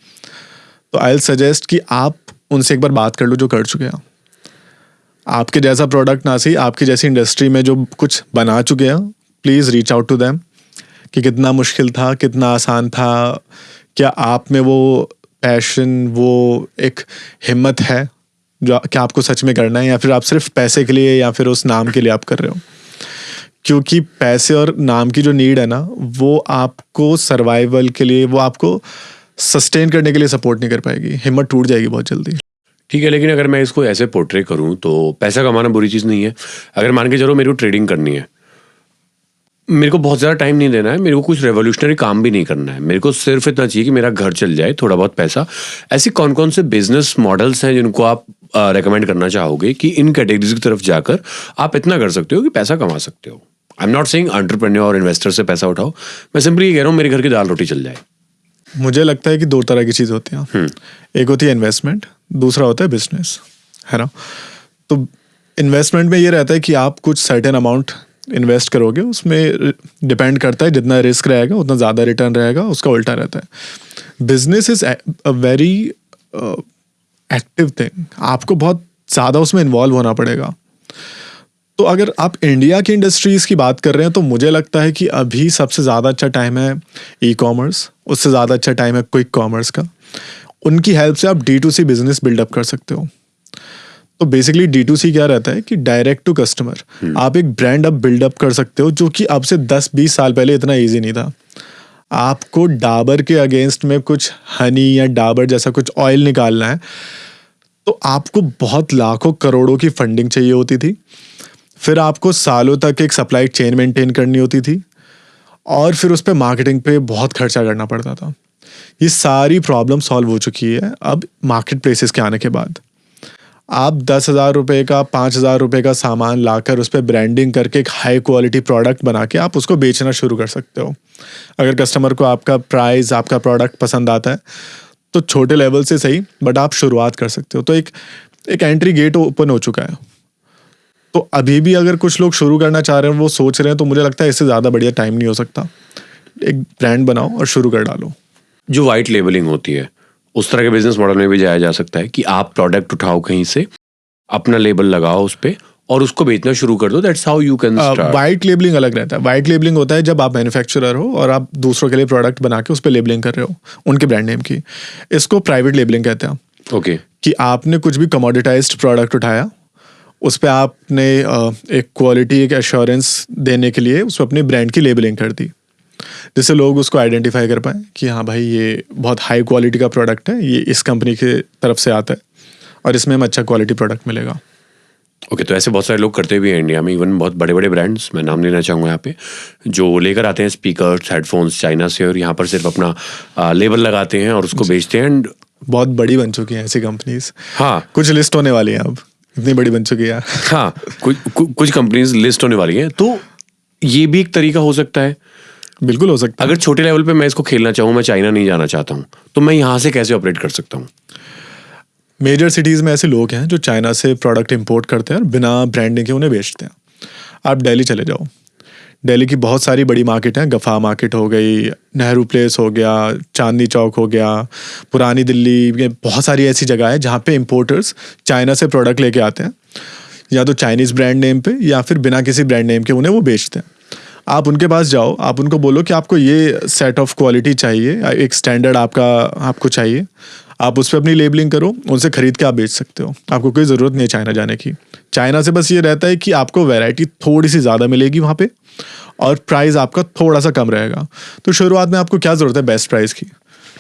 तो आई विल सजेस्ट कि आप उनसे एक बार बात कर लो जो कर चुके हैं। आपके जैसा प्रोडक्ट ना सही, आपकी जैसी इंडस्ट्री में जो कुछ बना चुके हैं, please reach out to them कि कितना मुश्किल था, कितना आसान था, क्या आप में वो पैशन, वो एक हिम्मत है जो क्या आपको सच में करना है, या फिर आप सिर्फ पैसे के लिए या फिर उस नाम के लिए आप कर रहे हो। क्योंकि पैसे और नाम की जो नीड है ना, वो आपको सर्वाइवल के लिए, वो आपको सस्टेन करने के लिए सपोर्ट नहीं कर पाएगी। हिम्मत टूट जाएगी बहुत जल्दी। ठीक है, लेकिन अगर मैं इसको ऐसे पोर्ट्रे करूं तो पैसा कमाना बुरी चीज़ नहीं है। अगर मान के चलो मेरे को ट्रेडिंग करनी है, मेरे को बहुत ज़्यादा टाइम नहीं देना है, मेरे को कुछ रेवोल्यूशनरी काम भी नहीं करना है, मेरे को सिर्फ इतना चाहिए कि मेरा घर चल जाए, थोड़ा बहुत पैसा। ऐसी कौन कौन से बिजनेस मॉडल्स हैं जिनको आप रेकमेंड करना चाहोगे कि इन कैटेगरीज की तरफ जाकर आप इतना कर सकते हो कि पैसा कमा सकते हो? I am not saying entrepreneur investor से पैसा उठाओ, मैं सिंपली ये कह रहा हूँ मेरे घर की दाल रोटी चल जाए। मुझे लगता है कि 2 तरह की चीज़ होती हैं। एक होती है इन्वेस्टमेंट, दूसरा होता है बिजनेस, है ना। तो इन्वेस्टमेंट में ये रहता है कि आप कुछ सर्टेन अमाउंट इन्वेस्ट करोगे, उसमें डिपेंड करता है जितना रिस्क रहेगा उतना ज़्यादा रिटर्न रहेगा, उसका उल्टा रहता है। Business is a very active thing, आपको बहुत ज़्यादा उसमें इन्वॉल्व होना पड़ेगा। तो अगर आप इंडिया की इंडस्ट्रीज़ की बात कर रहे हैं, तो मुझे लगता है कि अभी सबसे ज़्यादा अच्छा टाइम है ई कॉमर्स, उससे ज़्यादा अच्छा टाइम है क्विक कॉमर्स का। उनकी हेल्प से आप D2C बिजनेस बिल्डअप कर सकते हो। तो बेसिकली D2C क्या रहता है कि डायरेक्ट टू कस्टमर, आप एक ब्रांड अब बिल्डअप कर सकते हो, जो कि अब से 10-20 साल पहले इतना ईजी नहीं था। आपको डाबर के अगेंस्ट में कुछ हनी या डाबर जैसा कुछ ऑयल निकालना है, तो आपको बहुत लाखों करोड़ों की फंडिंग चाहिए होती थी। फिर आपको सालों तक एक सप्लाई चेन मेंटेन करनी होती थी, और फिर उस पर मार्केटिंग पे बहुत खर्चा करना पड़ता था। ये सारी प्रॉब्लम सॉल्व हो चुकी है अब मार्केट प्लेसेस के आने के बाद। आप 10,000 रुपये का 5,000 रुपये का सामान लाकर उस पर ब्रांडिंग करके एक हाई क्वालिटी प्रोडक्ट बना के आप उसको बेचना शुरू कर सकते हो। अगर कस्टमर को आपका प्राइस, आपका प्रोडक्ट पसंद आता है तो छोटे लेवल से सही, बट आप शुरुआत कर सकते हो। तो एक एंट्री गेट ओपन हो चुका है। तो अभी भी अगर कुछ लोग शुरू करना चाह रहे हैं, वो सोच रहे हैं, तो मुझे लगता है इससे ज़्यादा बढ़िया टाइम नहीं हो सकता। एक ब्रांड बनाओ और शुरू कर डालो। जो वाइट लेबलिंग होती है, उस तरह के बिजनेस मॉडल में भी जाया जा सकता है कि आप प्रोडक्ट उठाओ कहीं से, अपना लेबल लगाओ उस पे और उसको बेचना शुरू कर दो। That's how you can start. White labelling अलग रहता है। वाइट लेबलिंग होता है जब आप मैन्युफैक्चरर हो और आप दूसरों के लिए प्रोडक्ट बना के उस पर लेबलिंग कर रहे हो उनके ब्रांड नेम की। इसको प्राइवेट लेबलिंग कहते हैं। ओके। कि आपने कुछ भी कमोडिटाइज्ड प्रोडक्ट उठाया, उस पर आपने एक क्वालिटी, एक एश्योरेंस देने के लिए उस पर अपने ब्रांड की लेबलिंग कर दी, जिससे लोग उसको आइडेंटिफाई कर पाए कि हाँ भाई, ये बहुत हाई क्वालिटी का प्रोडक्ट है, ये इस कंपनी के तरफ से आता है और इसमें हमें अच्छा क्वालिटी प्रोडक्ट मिलेगा। ओके, तो ऐसे बहुत सारे लोग करते भी हैं इंडिया में। इवन बहुत बड़े बड़े ब्रांड्स, मैं नाम लेना चाहूँगा यहाँ पे, जो लेकर आते हैं स्पीकर्स, हेडफोन्स चाइना से और यहाँ पर सिर्फ अपना लेबल लगाते हैं और उसको बेचते हैं। एंड बहुत बड़ी बन चुकी हैं ऐसी कंपनीज। हाँ, कुछ लिस्ट होने वाली हैं अब, इतनी बड़ी बन चुकी है। हाँ, कुछ कंपनीज लिस्ट होने वाली हैं। तो ये भी एक तरीका हो सकता है। बिल्कुल हो सकता है। अगर छोटे लेवल पे मैं इसको खेलना चाहूँ, मैं चाइना नहीं जाना चाहता हूँ, तो मैं यहाँ से कैसे ऑपरेट कर सकता हूँ? मेजर सिटीज़ में ऐसे लोग हैं जो चाइना से प्रोडक्ट इंपोर्ट करते हैं और बिना ब्रांडिंग के उन्हें बेचते हैं। आप दिल्ली चले जाओ, दिल्ली की बहुत सारी बड़ी मार्केट हैं। गफा मार्केट हो गई, नेहरू प्लेस हो गया, चांदनी चौक हो गया, पुरानी दिल्ली, ये बहुत सारी ऐसी जगह है जहाँ पे इंपोर्टर्स चाइना से प्रोडक्ट लेके आते हैं, या तो चाइनीज़ ब्रांड नेम पे या फिर बिना किसी ब्रांड नेम के उन्हें वो बेचते हैं। आप उनके पास जाओ, आप उनको बोलो कि आपको ये सेट ऑफ क्वालिटी चाहिए, एक स्टैंडर्ड आपको चाहिए, आप उस पर अपनी लेबलिंग करो, उनसे खरीद के आप बेच सकते हो। आपको कोई ज़रूरत नहीं है चाइना जाने की। चाइना से बस ये रहता है कि आपको वैरायटी थोड़ी सी ज़्यादा मिलेगी वहाँ पे और प्राइस आपका थोड़ा सा कम रहेगा। तो शुरुआत में आपको क्या ज़रूरत है बेस्ट प्राइस की?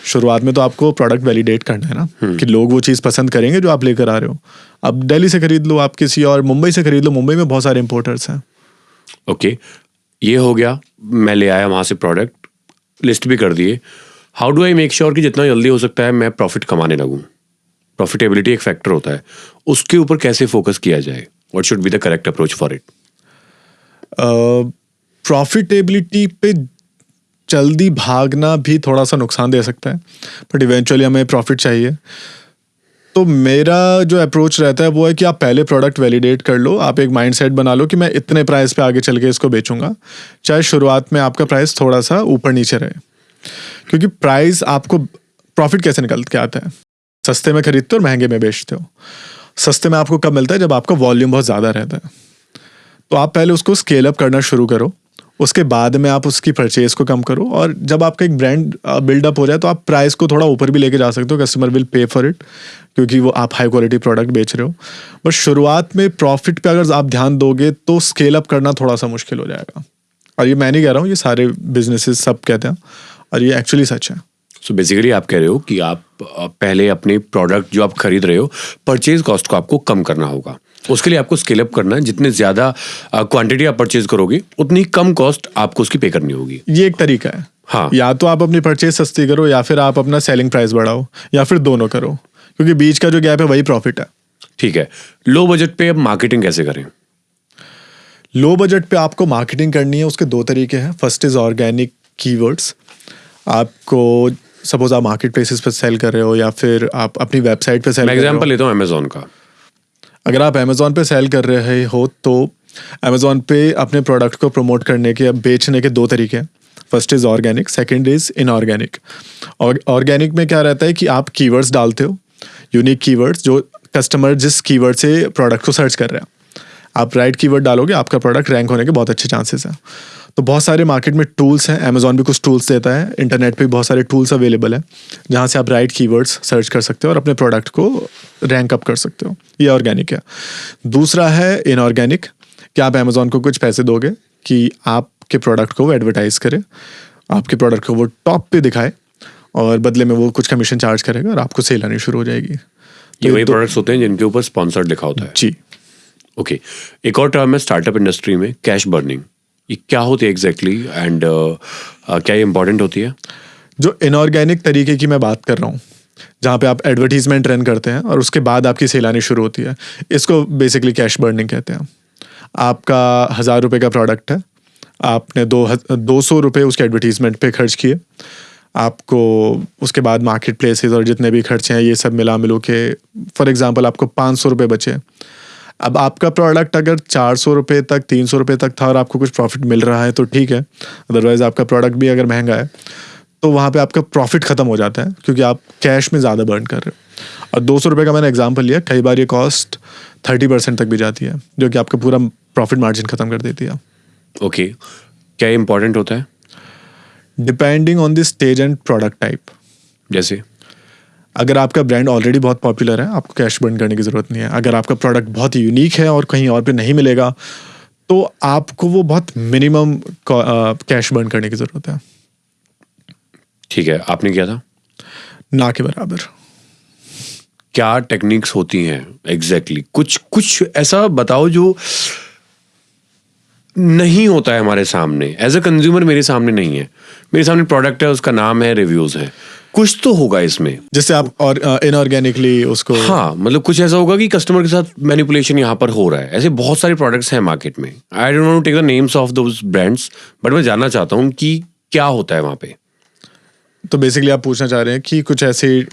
शुरुआत में तो आपको प्रोडक्ट वैलिडेट करना है ना, कि लोग वो चीज़ पसंद करेंगे जो आप लेकर आ रहे हो। अब दिल्ली से खरीद लो, आप किसी और मुंबई से खरीद लो, मुंबई में बहुत सारे इंपोर्टर्स हैं। ओके, ये हो गया, मैं ले आया वहाँ से प्रोडक्ट, लिस्ट भी कर दिए। How do I make sure कि जितना जल्दी हो सकता है मैं प्रॉफिट कमाने लगूँ? प्रॉफिटेबिलिटी एक फैक्टर होता है, उसके ऊपर कैसे फोकस किया जाए? What should be the correct approach for it? Profitability पे जल्दी भागना भी थोड़ा सा नुकसान दे सकता है, बट इवेंचुअली हमें प्रॉफिट चाहिए। तो मेरा जो अप्रोच रहता है वो है कि आप पहले प्रोडक्ट वैलिडेट कर लो। आप एक माइंडसेट बना लो कि मैं इतने प्राइस पे आगे चल के इसको बेचूंगा, चाहे शुरुआत में आपका प्राइस थोड़ा सा ऊपर नीचे रहे। क्योंकि प्राइस, आपको प्रॉफिट कैसे निकल के आता है? सस्ते में खरीदते हो और महंगे में बेचते हो। सस्ते में आपको कब मिलता है? जब आपका वॉल्यूम बहुत ज़्यादा रहता है। तो आप पहले उसको स्केल अप करना शुरू करो, उसके बाद में आप उसकी परचेज को कम करो, और जब आपका एक ब्रांड बिल्डअप हो जाए तो आप प्राइस को थोड़ा ऊपर भी लेके जा सकते हो। Customer will pay for it, क्योंकि वो आप हाई क्वालिटी प्रोडक्ट बेच रहे हो। बट शुरुआत में प्रॉफिट पे अगर आप ध्यान दोगे तो स्केल अप करना थोड़ा सा मुश्किल हो जाएगा। और ये मैं नहीं कह रहा हूँ, ये सारे बिजनेसेस सब कहते हैं और ये एक्चुअली सच है। सो बेसिकली आप कह रहे हो कि आप पहले अपने प्रोडक्ट जो आप खरीद रहे हो, परचेज कॉस्ट को आपको कम करना होगा। उसके लिए आपको स्केल अप करना है। जितने ज़्यादा क्वांटिटी आप परचेज करोगे, उतनी कम कॉस्ट आपको उसकी पे करनी होगी। ये एक तरीका है। हाँ, या तो आप अपनी परचेज सस्ती करो, या फिर आप अपना सेलिंग प्राइस बढ़ाओ, या फिर दोनों करो, क्योंकि बीच का जो गैप है वही प्रॉफिट है। ठीक है। लो बजट पे अब मार्केटिंग कैसे करें? लो बजट पे आपको मार्केटिंग करनी है, उसके दो तरीके हैं। First is organic keywords. आपको सपोज आप मार्केट प्लेसेस पे सेल कर रहे हो, या फिर आप अपनी वेबसाइट पे सेल कर रहे हो। एग्जांपल लेता हूँ अमेजोन का। अगर आप अमेजोन पे सेल कर रहे हो तो अमेजोन पे अपने प्रोडक्ट को प्रमोट करने के, बेचने के दो तरीके हैं। First is organic, second is inorganic. और ऑर्गेनिक में क्या रहता है कि आप कीवर्ड्स डालते हो, यूनिक कीवर्ड्स, जो कस्टमर जिस कीवर्ड से प्रोडक्ट को सर्च कर रहे हैं। आप राइट कीवर्ड डालोगे, आपका प्रोडक्ट रैंक होने के बहुत अच्छे चांसेस हैं। तो बहुत सारे मार्केट में टूल्स हैं, अमेजोन भी कुछ टूल्स देता है, इंटरनेट पे भी बहुत सारे टूल्स अवेलेबल हैं जहाँ से आप राइट कीवर्ड्स सर्च कर सकते हो और अपने प्रोडक्ट को रैंक अप कर सकते हो। ये ऑर्गेनिक है। दूसरा है इनऑर्गेनिक, कि आप अमेजोन को कुछ पैसे दोगे कि आपके प्रोडक्ट को वो एडवर्टाइज करे, आपके प्रोडक्ट को वो टॉप पे दिखाए, और बदले में वो कुछ कमीशन चार्ज करेगा और आपको सेल आनी शुरू हो जाएगी। ये वही प्रोडक्ट्स होते हैं जिनके ऊपर स्पॉन्सर्ड लिखा होता है। जी। ओके, एक और टर्म है स्टार्टअप इंडस्ट्री में, कैश बर्निंग। ये क्या होती है एग्जैक्टली एंड क्या ये इंपॉर्टेंट होती है? जो इनऑर्गेनिक तरीके की मैं बात कर रहा हूँ, जहाँ पे आप एडवर्टीजमेंट रन करते हैं और उसके बाद आपकी सेल आनी शुरू होती है, इसको बेसिकली कैश बर्निंग कहते हैं। आपका 1,000 रुपये का प्रोडक्ट है, आपने 200 रुपये उसके एडवर्टीजमेंट पे खर्च किए, आपको उसके बाद मार्केट प्लेसेस और जितने भी खर्चे हैं ये सब मिलो के फॉर एग्जांपल आपको 500 रुपये बचे। अब आपका प्रोडक्ट अगर 400 रुपये तक 300 रुपये तक था और आपको कुछ प्रॉफिट मिल रहा है तो ठीक है, अदरवाइज़ आपका प्रोडक्ट भी अगर महंगा है तो वहाँ पे आपका प्रॉफिट ख़त्म हो जाता है क्योंकि आप कैश में ज़्यादा बर्न कर रहे हो। और 200 रुपये का मैंने एग्जांपल लिया, कई बार ये कॉस्ट 30% तक भी जाती है जो कि आपका पूरा प्रॉफिट मार्जिन ख़त्म कर देती है। ओके, क्या इंपॉर्टेंट होता है? Depending on the stage and product type. जैसे अगर आपका ब्रांड ऑलरेडी बहुत पॉपुलर है, आपको कैश बर्न करने की ज़रूरत नहीं है। अगर आपका प्रोडक्ट बहुत यूनिक है और कहीं और पे नहीं मिलेगा तो आपको वो बहुत मिनिमम कैश बर्न करने की ज़रूरत है। ठीक है, आपने किया था? ना के बराबर। क्या टेक्निक्स होती हैं एग्जैक्टली? कुछ ऐसा बताओ जो नहीं होता है हमारे सामने, एज अ कंज्यूमर मेरे सामने नहीं है। मेरे सामने प्रोडक्ट है, उसका नाम है, रिव्यूज है, कुछ तो होगा इसमें जिससे आप और इनऑर्गेनिकली उसको, हाँ, मतलब कुछ ऐसा होगा कि कस्टमर के साथ मैनिपुलेशन यहाँ पर हो रहा है। ऐसे बहुत सारे प्रोडक्ट्स हैं मार्केट में। I don't want to take the names of those brands, but मैं जानना चाहता हूँ कि क्या होता है वहाँ पे। तो बेसिकली आप पूछना चाह रहे हैं कि कुछ ऐसे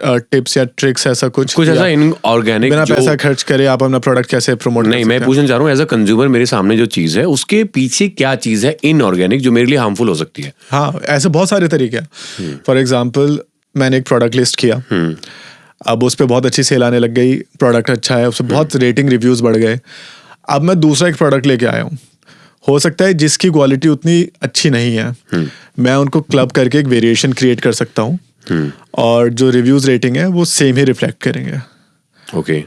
टिप्स या ट्रिक्स, ऐसा कुछ ऐसा इनऑर्गेनिक बिना पैसा खर्च करे आप अपना प्रोडक्ट कैसे प्रमोट कर नहीं, मैं पूछना चाह रहा हूँ एज अ कंज्यूमर मेरे सामने जो चीज है उसके पीछे क्या चीज है इनऑर्गेनिक जो मेरे लिए हार्मफुल हो सकती है? हाँ, ऐसे बहुत सारे तरीके हैं। फॉर एग्जाम्पल मैंने एक प्रोडक्ट लिस्ट किया, अब उस पर बहुत अच्छी सेल आने लग गई, प्रोडक्ट अच्छा है, उससे बहुत रेटिंग रिव्यूज बढ़ गए। अब मैं दूसरा एक प्रोडक्ट लेके आया हूँ, हो सकता है जिसकी क्वालिटी उतनी अच्छी नहीं है, मैं उनको क्लब करके एक वेरिएशन क्रिएट कर सकता हूँ और जो रिव्यूज रेटिंग है वो सेम ही रिफ्लेक्ट करेंगे। ओके,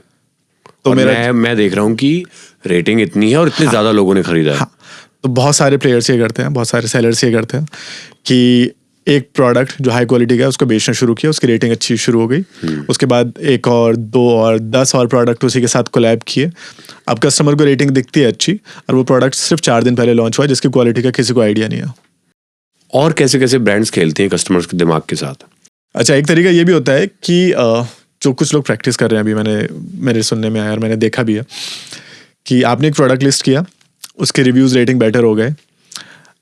तो मैं देख रहा हूँ कि रेटिंग इतनी है और इतने ज्यादा लोगों ने खरीदा है। हाँ, तो बहुत सारे प्लेयर्स ये करते हैं, बहुत सारे सेलर्स ये करते हैं कि एक प्रोडक्ट जो हाई क्वालिटी का है उसको बेचना शुरू किया, उसकी रेटिंग अच्छी शुरू हो गई, उसके बाद 1 और 2 और 10 और प्रोडक्ट उसी के साथ कोलैब किए। अब कस्टमर को रेटिंग दिखती है अच्छी और वो प्रोडक्ट सिर्फ 4 दिन पहले लॉन्च हुआ जिसकी क्वालिटी का किसी को आइडिया नहीं है। और कैसे कैसे ब्रांड्स खेलते हैं कस्टमर्स के दिमाग के साथ? अच्छा, एक तरीका ये भी होता है कि जो कुछ लोग प्रैक्टिस कर रहे हैं, अभी मेरे सुनने में आया और मैंने देखा भी है कि आपने एक प्रोडक्ट लिस्ट किया, उसके रिव्यूज़ रेटिंग बेटर हो गए,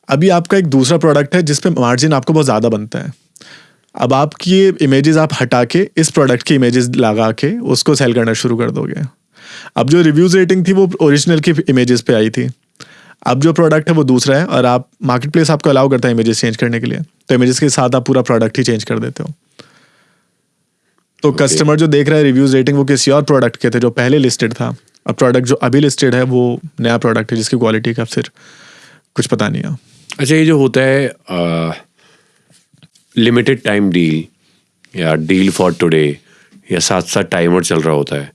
अभी आपका एक दूसरा प्रोडक्ट है जिस पे मार्जिन आपको बहुत ज़्यादा बनता है। अब आपकी ये इमेजेस आप हटा के इस प्रोडक्ट की इमेजेस लगा के उसको सेल करना शुरू कर दोगे। अब जो रिव्यूज़ रेटिंग थी वो ओरिजिनल की इमेजेस पे आई थी, अब जो प्रोडक्ट है वो दूसरा है और आप मार्केट प्लेस आपको अलाउ करता है इमेजेस चेंज करने के लिए, तो इमेजेस के साथ आप पूरा प्रोडक्ट ही चेंज कर देते हो। तो कस्टमर जो देख रहा है रिव्यूज़ रेटिंग वो किसी और प्रोडक्ट के थे जो पहले लिस्टेड था, अब प्रोडक्ट जो अभी लिस्टेड है वो नया प्रोडक्ट है जिसकी क्वालिटी का फिर कुछ पता नहीं है। अच्छा, ये जो होता है लिमिटेड टाइम डील या डील फॉर टुडे या साथ साथ टाइमर चल रहा होता है,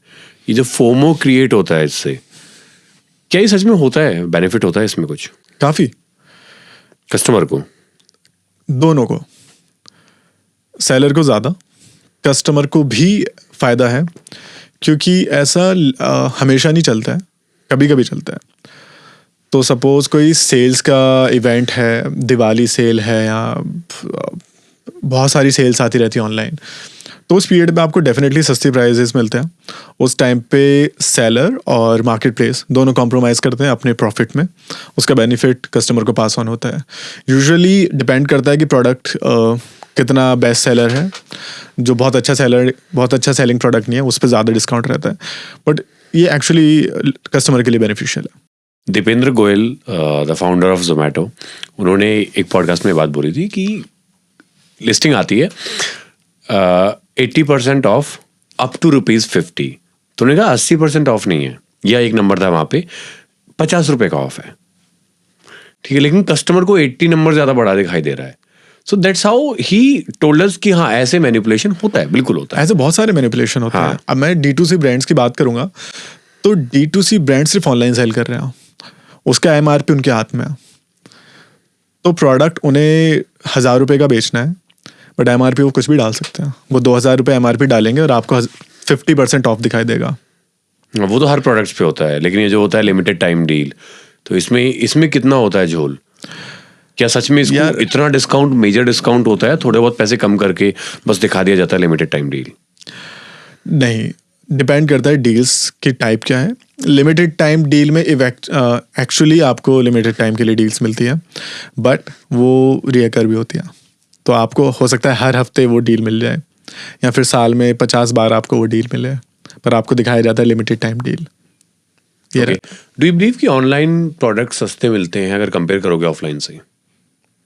ये जो फोमो क्रिएट होता है इससे, क्या ये सच में होता है? बेनिफिट होता है इसमें कुछ? काफ़ी, कस्टमर को, दोनों को, सेलर को ज़्यादा, कस्टमर को भी फ़ायदा है क्योंकि ऐसा हमेशा नहीं चलता है, कभी कभी चलता है। तो सपोज़ कोई सेल्स का इवेंट है, दिवाली सेल है या बहुत सारी सेल्स आती रहती है ऑनलाइन, तो उस पीरियड में आपको डेफिनेटली सस्ती प्राइजेस मिलते हैं। उस टाइम पे सेलर और मार्केट प्लेस दोनों कॉम्प्रोमाइज़ करते हैं अपने प्रॉफिट में, उसका बेनिफिट कस्टमर को पास ऑन होता है। यूजुअली डिपेंड करता है कि प्रोडक्ट कितना बेस्ट सेलर है, जो बहुत अच्छा सेलिंग प्रोडक्ट नहीं है उस पर ज़्यादा डिस्काउंट रहता है, बट ये एक्चुअली कस्टमर के लिए बेनिफिशियल है। Deepinder Goyal the founder of Zomato, उन्होंने एक पॉडकास्ट में बात बोली थी कि लिस्टिंग आती है 80% ऑफ अप टू ₹50, तो उन्होंने कहा 80% ऑफ नहीं है, या एक नंबर था वहाँ पे ₹50 का ऑफ है, ठीक है, लेकिन कस्टमर को 80 नंबर ज़्यादा बड़ा दिखाई दे रहा है। So that's how he told us कि हाँ, ऐसे मैनिपुलेशन होता है, बिल्कुल होता है, ऐसे बहुत सारे मैनिपुलेशन होते हैं। अब मैं D2C ब्रांड्स की बात करूंगा तो D2C ब्रांड सिर्फ ऑनलाइन सेल कर रहे हैं, उसका MRP उनके हाथ में है, तो प्रोडक्ट उन्हें 1,000 रुपये का बेचना है बट MRP वो कुछ भी डाल सकते हैं, वो 2,000 रुपये MRP डालेंगे और आपको 50% ऑफ दिखाई देगा। वो तो हर प्रोडक्ट्स पे होता है, लेकिन ये जो होता है लिमिटेड टाइम डील, तो इसमें कितना होता है झोल? क्या सच में इसको यार इतना डिस्काउंट, मेजर डिस्काउंट होता है? थोड़े बहुत पैसे कम करके बस दिखा दिया जाता है लिमिटेड टाइम डील? नहीं, डिपेंड करता है डील्स की टाइप क्या है। लिमिटेड टाइम डील में एक्चुअली आपको लिमिटेड टाइम के लिए डील्स मिलती है, बट वो रियकर भी होती है। तो आपको हो सकता है हर हफ्ते वो डील मिल जाए, या फिर साल में 50 बार आपको वो डील मिले, पर आपको दिखाया जाता है लिमिटेड टाइम डील। ये डू यू बिलीव कि ऑनलाइन प्रोडक्ट सस्ते मिलते हैं अगर कंपेयर करोगे ऑफलाइन से?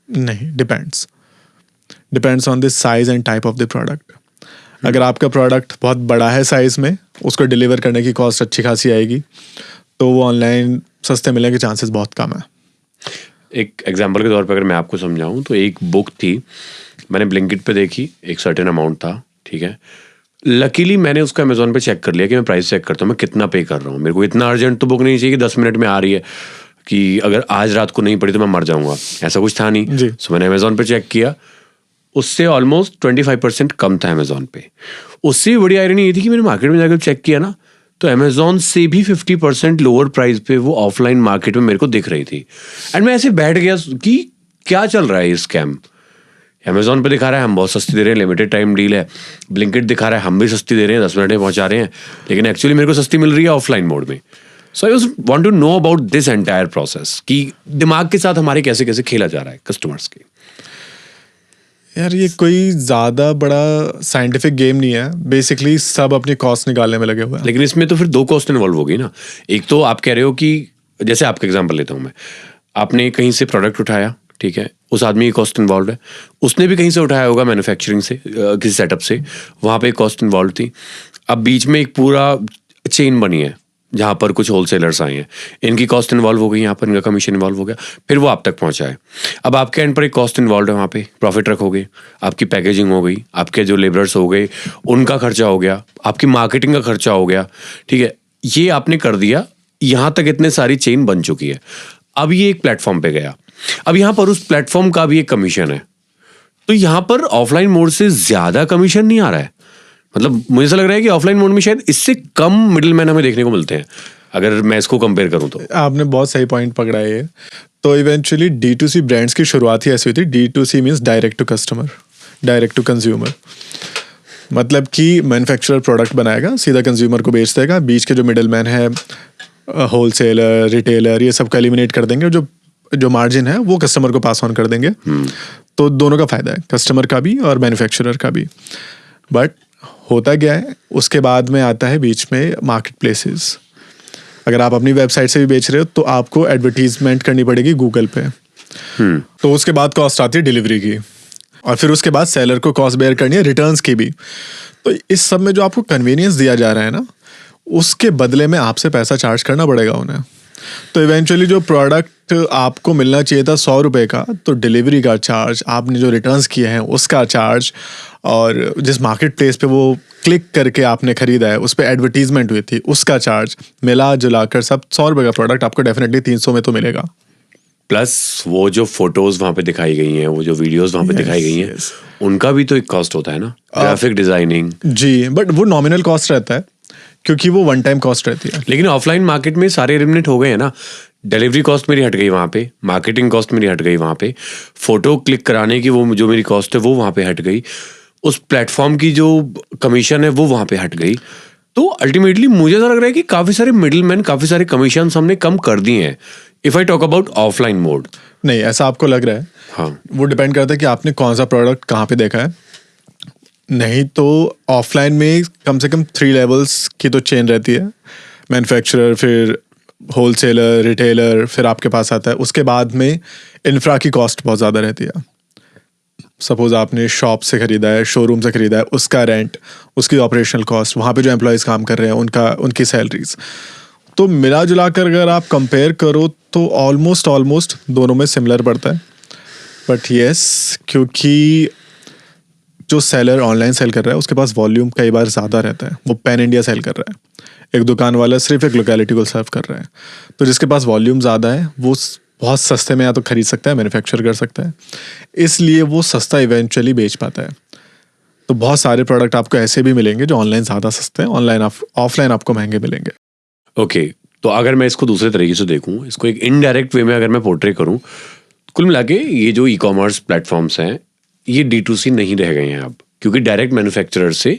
नहीं, depends on the size and type of the product. अगर आपका प्रोडक्ट बहुत बड़ा है साइज में, उसको डिलीवर करने की कॉस्ट अच्छी खासी आएगी, तो वो ऑनलाइन सस्ते मिलने के चांसेस बहुत कम है। एक एग्जांपल के तौर पर अगर मैं आपको समझाऊं तो एक बुक थी, मैंने ब्लिंकिट पे देखी, एक सर्टेन अमाउंट था, ठीक है। लकीली मैंने उसको अमेजोन पे चेक कर लिया कि मैं प्राइस चेक करता हूँ मैं कितना पे कर रहा हूँ। मेरे को इतना अर्जेंट तो बुक नहीं चाहिए कि 10 मिनट में आ रही है, कि अगर आज रात को नहीं पड़ी तो मैं मर जाऊंगा, ऐसा कुछ था नहीं। सो मैंने अमेजोन पे चेक किया, उससे ऑलमोस्ट 25% कम था अमेजोन पे। उससे भी बड़ी आयरनी ये थी कि मैंने मार्केट में जाकर चेक किया ना, तो अमेजोन से भी 50% लोअर प्राइस पे वो ऑफलाइन मार्केट में मेरे को दिख रही थी। एंड मैं ऐसे बैठ गया कि क्या चल रहा है ये स्कैम। अमेजोन पे दिखा रहा है हम बहुत सस्ती दे रहे हैं, लिमिटेड टाइम डील है। ब्लिंकिट दिखा रहा है हम भी सस्ती दे रहे हैं, 10 मिनट में पहुंचा रहे हैं, लेकिन एक्चुअली मेरे को सस्ती मिल रही है ऑफलाइन मोड में। So I want to know about this entire process, कि दिमाग के साथ हमारे कैसे कैसे खेला जा रहा है कस्टमर्स के। यार ये कोई ज़्यादा बड़ा साइंटिफिक गेम नहीं है, बेसिकली सब अपनी कॉस्ट निकालने में लगे हुए हैं। लेकिन इसमें तो फिर दो कॉस्ट इन्वॉल्व होगी ना। एक तो आप कह रहे हो कि जैसे आपका एग्जांपल लेता हूँ मैं, आपने कहीं से प्रोडक्ट उठाया, ठीक है, उस आदमी की कॉस्ट इन्वॉल्व है, उसने भी कहीं से उठाया होगा मैन्युफैक्चरिंग से, किसी सेटअप से, वहाँ पे कॉस्ट इन्वॉल्व थी। अब बीच में एक पूरा चेन बनी है जहाँ पर कुछ होलसेलर्स आए हैं, इनकी कॉस्ट इन्वॉल्व हो गई, यहाँ पर इनका कमीशन इन्वॉल्व हो गया, फिर वो आप तक पहुँचा है। अब आपके एंड पर एक कॉस्ट इन्वॉल्व है, वहाँ पे प्रॉफिट रखोगे, आपकी पैकेजिंग हो गई, आपके जो लेबरर्स हो गए उनका खर्चा हो गया, आपकी मार्केटिंग का खर्चा हो गया, ठीक है, ये आपने कर दिया। यहाँ तक इतने सारी चेन बन चुकी है। अब ये एक प्लेटफॉर्म पे गया, अब यहाँ पर उस प्लेटफॉर्म का भी एक कमीशन है, तो यहाँ पर ऑफलाइन मोड से ज्यादा कमीशन नहीं आ रहा है। मतलब मुझे ऐसा लग रहा है कि ऑफलाइन मोड में शायद इससे कम मिडिलमैन हमें देखने को मिलते हैं, अगर मैं इसको कंपेयर करूं तो। आपने बहुत सही पॉइंट पकड़ा है ये। तो इवेंचुअली D2C ब्रांड्स की शुरुआत ही ऐसी हुई थी। D2C means direct to customer, direct to consumer. मतलब कि मैन्युफैक्चरर प्रोडक्ट बनाएगा, सीधा कंज्यूमर को बेच देगा, बीच के जो मिडिलमैन है, होलसेलर, रिटेलर, ये सब को एलिमिनेट कर देंगे, जो मार्जिन है वो कस्टमर को पास ऑन कर देंगे। तो दोनों का फायदा है, कस्टमर का भी और मैन्युफैक्चरर का भी। बट होता क्या है, उसके बाद में आता है बीच में मार्केट प्लेसेस। अगर आप अपनी वेबसाइट से भी बेच रहे हो तो आपको एडवर्टीजमेंट करनी पड़ेगी गूगल पे। तो उसके बाद कॉस्ट आती है डिलीवरी की, और फिर उसके बाद सेलर को कॉस्ट बेयर करनी है रिटर्न्स की भी। तो इस सब में जो आपको कन्वीनियंस दिया जा रहा है ना, उसके बदले में आपसे पैसा चार्ज करना पड़ेगा उन्हें। तो इवेंचुअली जो प्रोडक्ट आपको मिलना चाहिए था 100 रुपये का, तो डिलीवरी का चार्ज, आपने जो रिटर्न्स किए हैं उसका चार्ज, और जिस मार्केट प्लेस पे वो क्लिक करके आपने खरीदा है, उस पर एडवर्टीजमेंट हुई थी, उसका चार्ज, मिला जुला कर सब 100 रुपये का प्रोडक्ट आपको डेफिनेटली 300 में तो मिलेगा। प्लस वो जो फोटोज वहां पे दिखाई गई हैं, वो जो वीडियोस वहां पे दिखाई गई हैं, उनका भी तो एक कॉस्ट होता है ना, ग्राफिक डिजाइनिंग। जी, बट वो नॉमिनल कॉस्ट रहता है, क्योंकि वो वन टाइम कॉस्ट रहती है। लेकिन ऑफलाइन मार्केट में सारे एलिमिनेट हो गए हैं ना। डिलीवरी कॉस्ट मेरी हट गई वहाँ पे, मार्केटिंग कॉस्ट मेरी हट गई वहाँ पे, फोटो क्लिक कराने की वो जो मेरी कॉस्ट है वो वहाँ पे हट गई, उस प्लेटफॉर्म की जो कमीशन है वो वहाँ पे हट गई। तो अल्टीमेटली मुझे ऐसा लग रहा है कि काफी सारे मिडिलमैन, काफी सारे कमीशन हमने कम कर दिए हैं, if I talk about offline mode. नहीं, ऐसा आपको लग रहा है? हाँ, वो डिपेंड करता है कि आपने कौन सा प्रोडक्ट कहाँ पे देखा है। नहीं तो ऑफलाइन में कम से कम 3 लेवल्स की तो चेन रहती है, मैन्युफैक्चरर, फिर होलसेलर, रिटेलर, फिर आपके पास आता है। उसके बाद में इंफ्रा की कॉस्ट बहुत ज़्यादा रहती है। सपोज आपने शॉप से ख़रीदा है, शोरूम से ख़रीदा है, उसका रेंट, उसकी ऑपरेशनल कॉस्ट, वहाँ पे जो एम्प्लॉयज़ काम कर रहे हैं उनकी सैलरीज, तो मिला जुला कर अगर आप कंपेयर करो तो ऑलमोस्ट दोनों में सिमिलर पड़ता है। बट येस, क्योंकि जो सेलर ऑनलाइन सेल कर रहा है उसके पास वॉल्यूम कई बार ज़्यादा रहता है, वो पैन इंडिया सेल कर रहा है, एक दुकान वाला सिर्फ एक लोकेलिटी को सर्व कर रहा है, तो जिसके पास वॉल्यूम ज़्यादा है वो बहुत सस्ते में या तो खरीद सकता है, मैन्युफैक्चर कर सकता है, इसलिए वो सस्ता इवेंचुअली बेच पाता है। तो बहुत सारे प्रोडक्ट आपको ऐसे भी मिलेंगे जो ऑनलाइन ज़्यादा सस्ते हैं, ऑफलाइन आपको महंगे मिलेंगे। ओके, तो अगर मैं इसको दूसरे तरीके से देखूं, इसको एक इनडायरेक्ट वे में अगर मैं पोर्ट्रे करूं, कुल मिला के ये जो ई कॉमर्स प्लेटफॉर्म्स हैं ये D2C नहीं रह गए हैं अब, क्योंकि डायरेक्ट मैन्युफैक्चरर से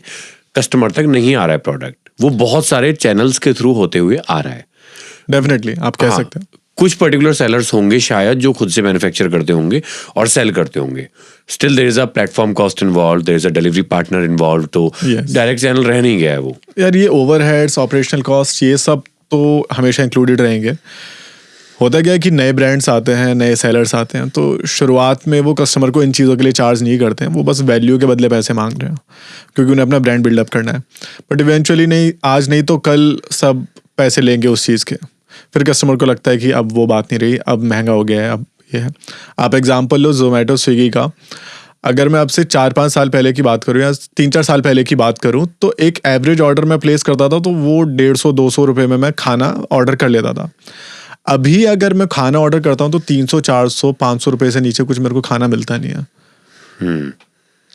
कस्टमर तक नहीं आ रहा है प्रोडक्ट, वो बहुत सारे चैनल्स के थ्रू होते हुए आ रहा है। डेफिनेटली आप कह हाँ, सकते हैं। कुछ पर्टिकुलर सेलर्स होंगे शायद जो खुद से मैन्युफैक्चर करते होंगे और सेल करते होंगे, still there is a platform cost involve, there is a delivery partner involve, तो Yes. डायरेक्ट चैनल रह नहीं गया है वो। यार ये ओवरहेड्स, ऑपरेशनल कॉस्ट, ये सब तो हमेशा इंक्लूडेड रहेंगे। होता क्या है कि नए ब्रांड्स आते हैं, नए सेलर्स आते हैं, तो शुरुआत में वो कस्टमर को इन चीज़ों के लिए चार्ज नहीं करते हैं, वो बस वैल्यू के बदले पैसे मांग रहे हैं, क्योंकि उन्हें अपना ब्रांड बिल्डअप करना है। बट इवेंचुअली नहीं, आज नहीं तो कल सब पैसे लेंगे उस चीज़ के। फिर कस्टमर को लगता है कि अब वो बात नहीं रही, अब महंगा हो गया है, अब ये है। आप एग्जाम्पल लो जोमेटो, स्विगी का। अगर मैं आपसे 4-5 साल पहले की बात करूँ या 3-4 साल पहले की बात करूँ, तो एक एवरेज ऑर्डर मैं प्लेस करता था तो वो 150-200 रुपये में मैं खाना ऑर्डर कर लेता था। अभी अगर मैं खाना ऑर्डर करता हूँ तो 300-400-500 रुपये से नीचे कुछ मेरे को खाना मिलता नहीं है,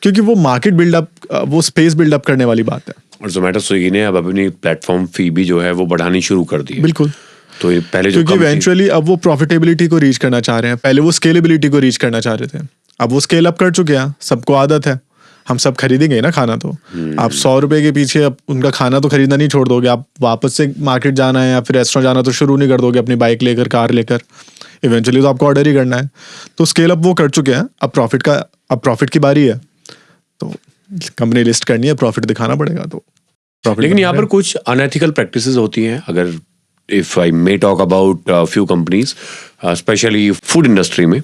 क्योंकि वो मार्केट बिल्डअप, वो स्पेस बिल्डअप करने वाली बात है। और जोमेटो स्विगी ने अब अपनी प्लेटफॉर्म फी भी जो है वो बढ़ानी शुरू कर दी है। बिल्कुल, तो ये पहले जो क्योंकि कम थी- इवेंचुअली अब वो प्रॉफिटेबिलिटी को रीच करना चाह रहे हैं। पहले वो स्केलेबिलिटी को रीच करना चाह रहे थे, अब वो स्केल अप कर चुके हैं। सबको आदत है, हम सब खरीदेंगे ना खाना, तो आप 100 रुपए के पीछे अब उनका खाना तो खरीदना नहीं छोड़ दोगे। आप वापस से मार्केट जाना है या फिर रेस्टोरेंट जाना तो शुरू नहीं कर दोगे अपनी बाइक लेकर, कार लेकर। इवेंचुअली तो आपको ऑर्डर ही करना है। तो स्केल अप वो कर चुके हैं, अब प्रॉफिट की बारी है। तो कंपनी लिस्ट करनी है, प्रॉफिट दिखाना पड़ेगा, तो प्रॉफिट। लेकिन यहाँ पर कुछ अनएथिकल प्रैक्टिसेस होती हैं। अगर if I may talk about few companies, specially food industry में,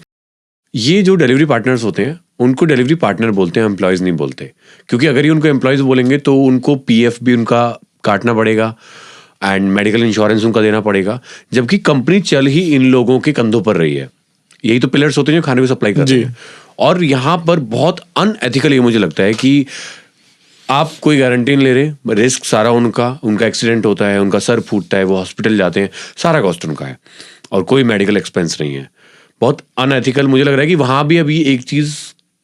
ये जो डिलीवरी पार्टनर्स होते हैं उनको डिलीवरी पार्टनर बोलते हैं, एम्प्लॉयज नहीं बोलते। क्योंकि अगर ये उनको एम्प्लॉयज बोलेंगे तो उनको PF भी उनका काटना पड़ेगा एंड मेडिकल इंश्योरेंस उनका देना पड़ेगा, जबकि कंपनी चल ही इन लोगों के कंधों पर रही है। यही तो पिलर्स होते हैं जो खाने को सप्लाई करते हैं। और यहाँ पर बहुत अनएथिकल ये मुझे लगता है कि आप कोई गारंटी नहीं ले रहे, रिस्क सारा उनका एक्सीडेंट होता है, उनका सर फूटता है, वो हॉस्पिटल जाते हैं, सारा कॉस्ट उनका है और कोई मेडिकल एक्सपेंस नहीं है। बहुत अनएथिकल मुझे लग रहा है कि वहाँ भी अभी एक चीज़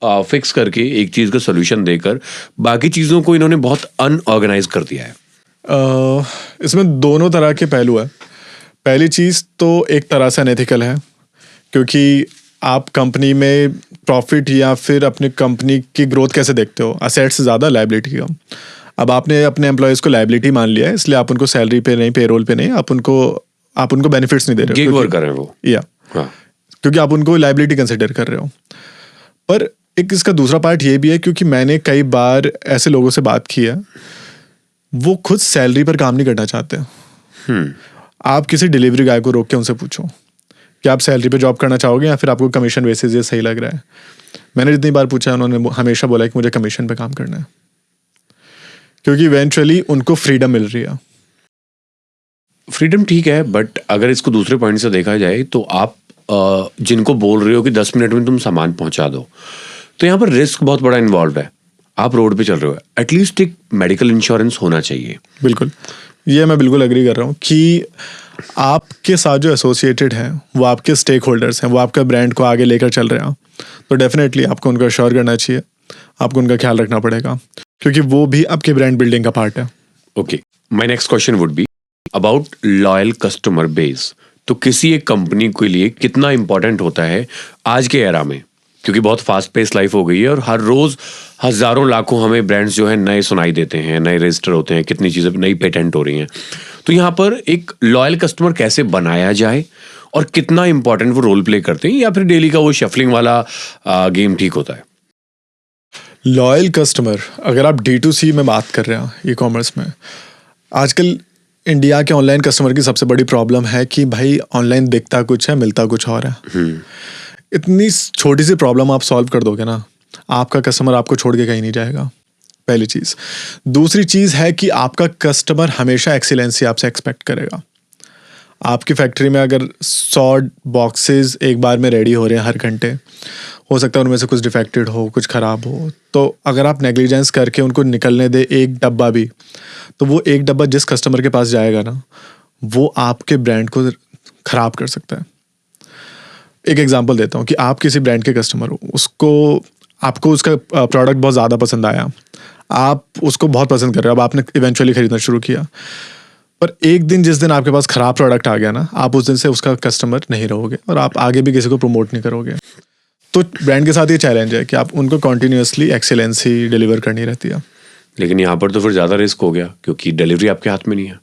फिक्स करके, एक चीज़ का सोल्यूशन देकर बाकी चीज़ों को इन्होंने बहुत अनऑर्गेनाइज कर दिया है। इसमें दोनों तरह के पहलू है। पहली चीज़ तो एक तरह से अनएथिकल है, क्योंकि आप कंपनी में प्रॉफिट या फिर अपनी कंपनी की ग्रोथ कैसे देखते हो, असेट से ज़्यादा लायबिलिटी का। अब आपने अपने एम्प्लॉयज़ को लायबिलिटी मान लिया है, इसलिए आप उनको सैलरी पे नहीं, पेरोल पे नहीं, आप उनको बेनिफिट्स नहीं दे रहे हो, गिग वर्कर हैं वो। या हाँ, क्योंकि आप उनको लायबिलिटी कंसिडर कर रहे हो। पर एक इसका दूसरा पार्ट ये भी है, क्योंकि मैंने कई बार ऐसे लोगों से बात की है, वो खुद सैलरी पर काम नहीं करना चाहते। आप किसी डिलीवरी गाय को रोक के उनसे पूछो कि आप सैलरी पे जॉब करना चाहोगे या फिर आपको कमीशन बेसिस ये सही लग रहा है। मैंने जितनी बार पूछा है, उन्होंने हमेशा बोला कि मुझे कमीशन पे काम करना है, क्योंकि इवेंचुअली उनको फ्रीडम मिल रही है। फ्रीडम ठीक है, बट अगर इसको दूसरे पॉइंट से देखा जाए तो आप जिनको बोल रहे हो कि 10 मिनट में तुम सामान पहुंचा दो, तो यहाँ पर रिस्क बहुत बड़ा इन्वॉल्व है। आप रोड पे चल रहे हो, एटलीस्ट एक मेडिकल इंश्योरेंस होना चाहिए। बिल्कुल, ये मैं बिल्कुल एग्री कर रहा हूँ कि आपके साथ जो एसोसिएटेड हैं वो आपके स्टेक होल्डर्स हैं, वो आपका ब्रांड को आगे लेकर चल रहे हैं, तो डेफिनेटली आपको उनको अश्योर करना चाहिए, आपको उनका ख्याल रखना पड़ेगा, क्योंकि वो भी आपके ब्रांड बिल्डिंग का पार्ट है। Okay, my next question would be about loyal customer base. तो किसी एक कंपनी के लिए कितना इंपॉर्टेंट होता है आज के एरा में, क्योंकि बहुत फास्ट पेस लाइफ हो गई है और हर रोज हजारों लाखों हमें ब्रांड्स जो है नए सुनाई देते हैं, नए रजिस्टर होते हैं, कितनी चीजें नई पेटेंट हो रही हैं। तो यहाँ पर एक लॉयल कस्टमर कैसे बनाया जाए और कितना इंपॉर्टेंट वो रोल प्ले करते हैं, या फिर डेली का वो शफलिंग वाला गेम ठीक होता है? लॉयल कस्टमर, अगर आप D2C में बात कर रहे हैं, ई कॉमर्स में, आजकल इंडिया के ऑनलाइन कस्टमर की सबसे बड़ी प्रॉब्लम है कि भाई ऑनलाइन दिखता कुछ है, मिलता कुछ और है। इतनी छोटी सी प्रॉब्लम आप सॉल्व कर दोगे ना, आपका कस्टमर आपको छोड़ के कहीं नहीं जाएगा, पहली चीज़। दूसरी चीज़ है कि आपका कस्टमर हमेशा एक्सीलेंसी आपसे एक्सपेक्ट करेगा। आपकी फैक्ट्री में अगर 100 बॉक्सेस एक बार में रेडी हो रहे हैं हर घंटे, हो सकता है उनमें से कुछ डिफेक्टेड हो, कुछ ख़राब हो, तो अगर आप नेग्लिजेंस करके उनको निकलने दे एक डब्बा भी, तो वो एक डब्बा जिस कस्टमर के पास जाएगा ना, वो आपके ब्रांड को ख़राब कर सकता है। एक एग्जांपल देता हूँ कि आप किसी ब्रांड के कस्टमर हो, आपको उसका प्रोडक्ट बहुत ज़्यादा पसंद आया, आप उसको बहुत पसंद कर रहे हो, अब आपने इवेंचुअली खरीदना शुरू किया, पर एक दिन जिस दिन आपके पास खराब प्रोडक्ट आ गया ना, आप उस दिन से उसका कस्टमर नहीं रहोगे और आप आगे भी किसी को प्रमोट नहीं करोगे। तो ब्रांड के साथ ये चैलेंज है कि आप उनको कॉन्टिन्यूसली एक्सीलेंस ही डिलीवर करनी रहती है। लेकिन यहाँ पर तो फिर ज़्यादा रिस्क हो गया क्योंकि डिलीवरी आपके हाथ में नहीं है।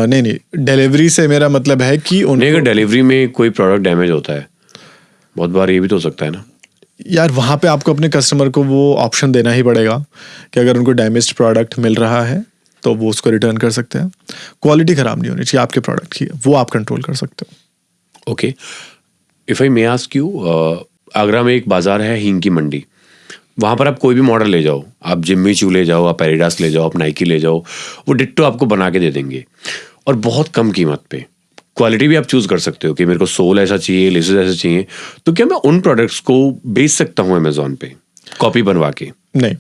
नहीं, डिलीवरी से मेरा मतलब है कि नहीं, अगर डिलीवरी में कोई प्रोडक्ट डैमेज होता है, बहुत बार ये भी तो हो सकता है ना। यार वहाँ पे आपको अपने कस्टमर को वो ऑप्शन देना ही पड़ेगा कि अगर उनको डैमेज्ड प्रोडक्ट मिल रहा है तो वो उसको रिटर्न कर सकते हैं। क्वालिटी ख़राब नहीं होनी चाहिए आपके प्रोडक्ट की, वो आप कंट्रोल कर सकते हो। Okay, if I may ask you, Agra में एक बाज़ार है हींग की मंडी। वहाँ पर आप कोई भी मॉडल ले जाओ, आप जिम्मी चू ले जाओ, आप एडिडास ले जाओ, आप नाइकी ले जाओ, वो डिट्टो आपको बना के दे देंगे और बहुत कम कीमत पे। क्वालिटी भी आप चूज़ कर सकते हो कि मेरे को सोल ऐसा चाहिए, लेसेस ऐसे चाहिए। तो क्या मैं उन प्रोडक्ट्स को बेच सकता हूँ अमेजोन पे कॉपी बनवा के? नहीं,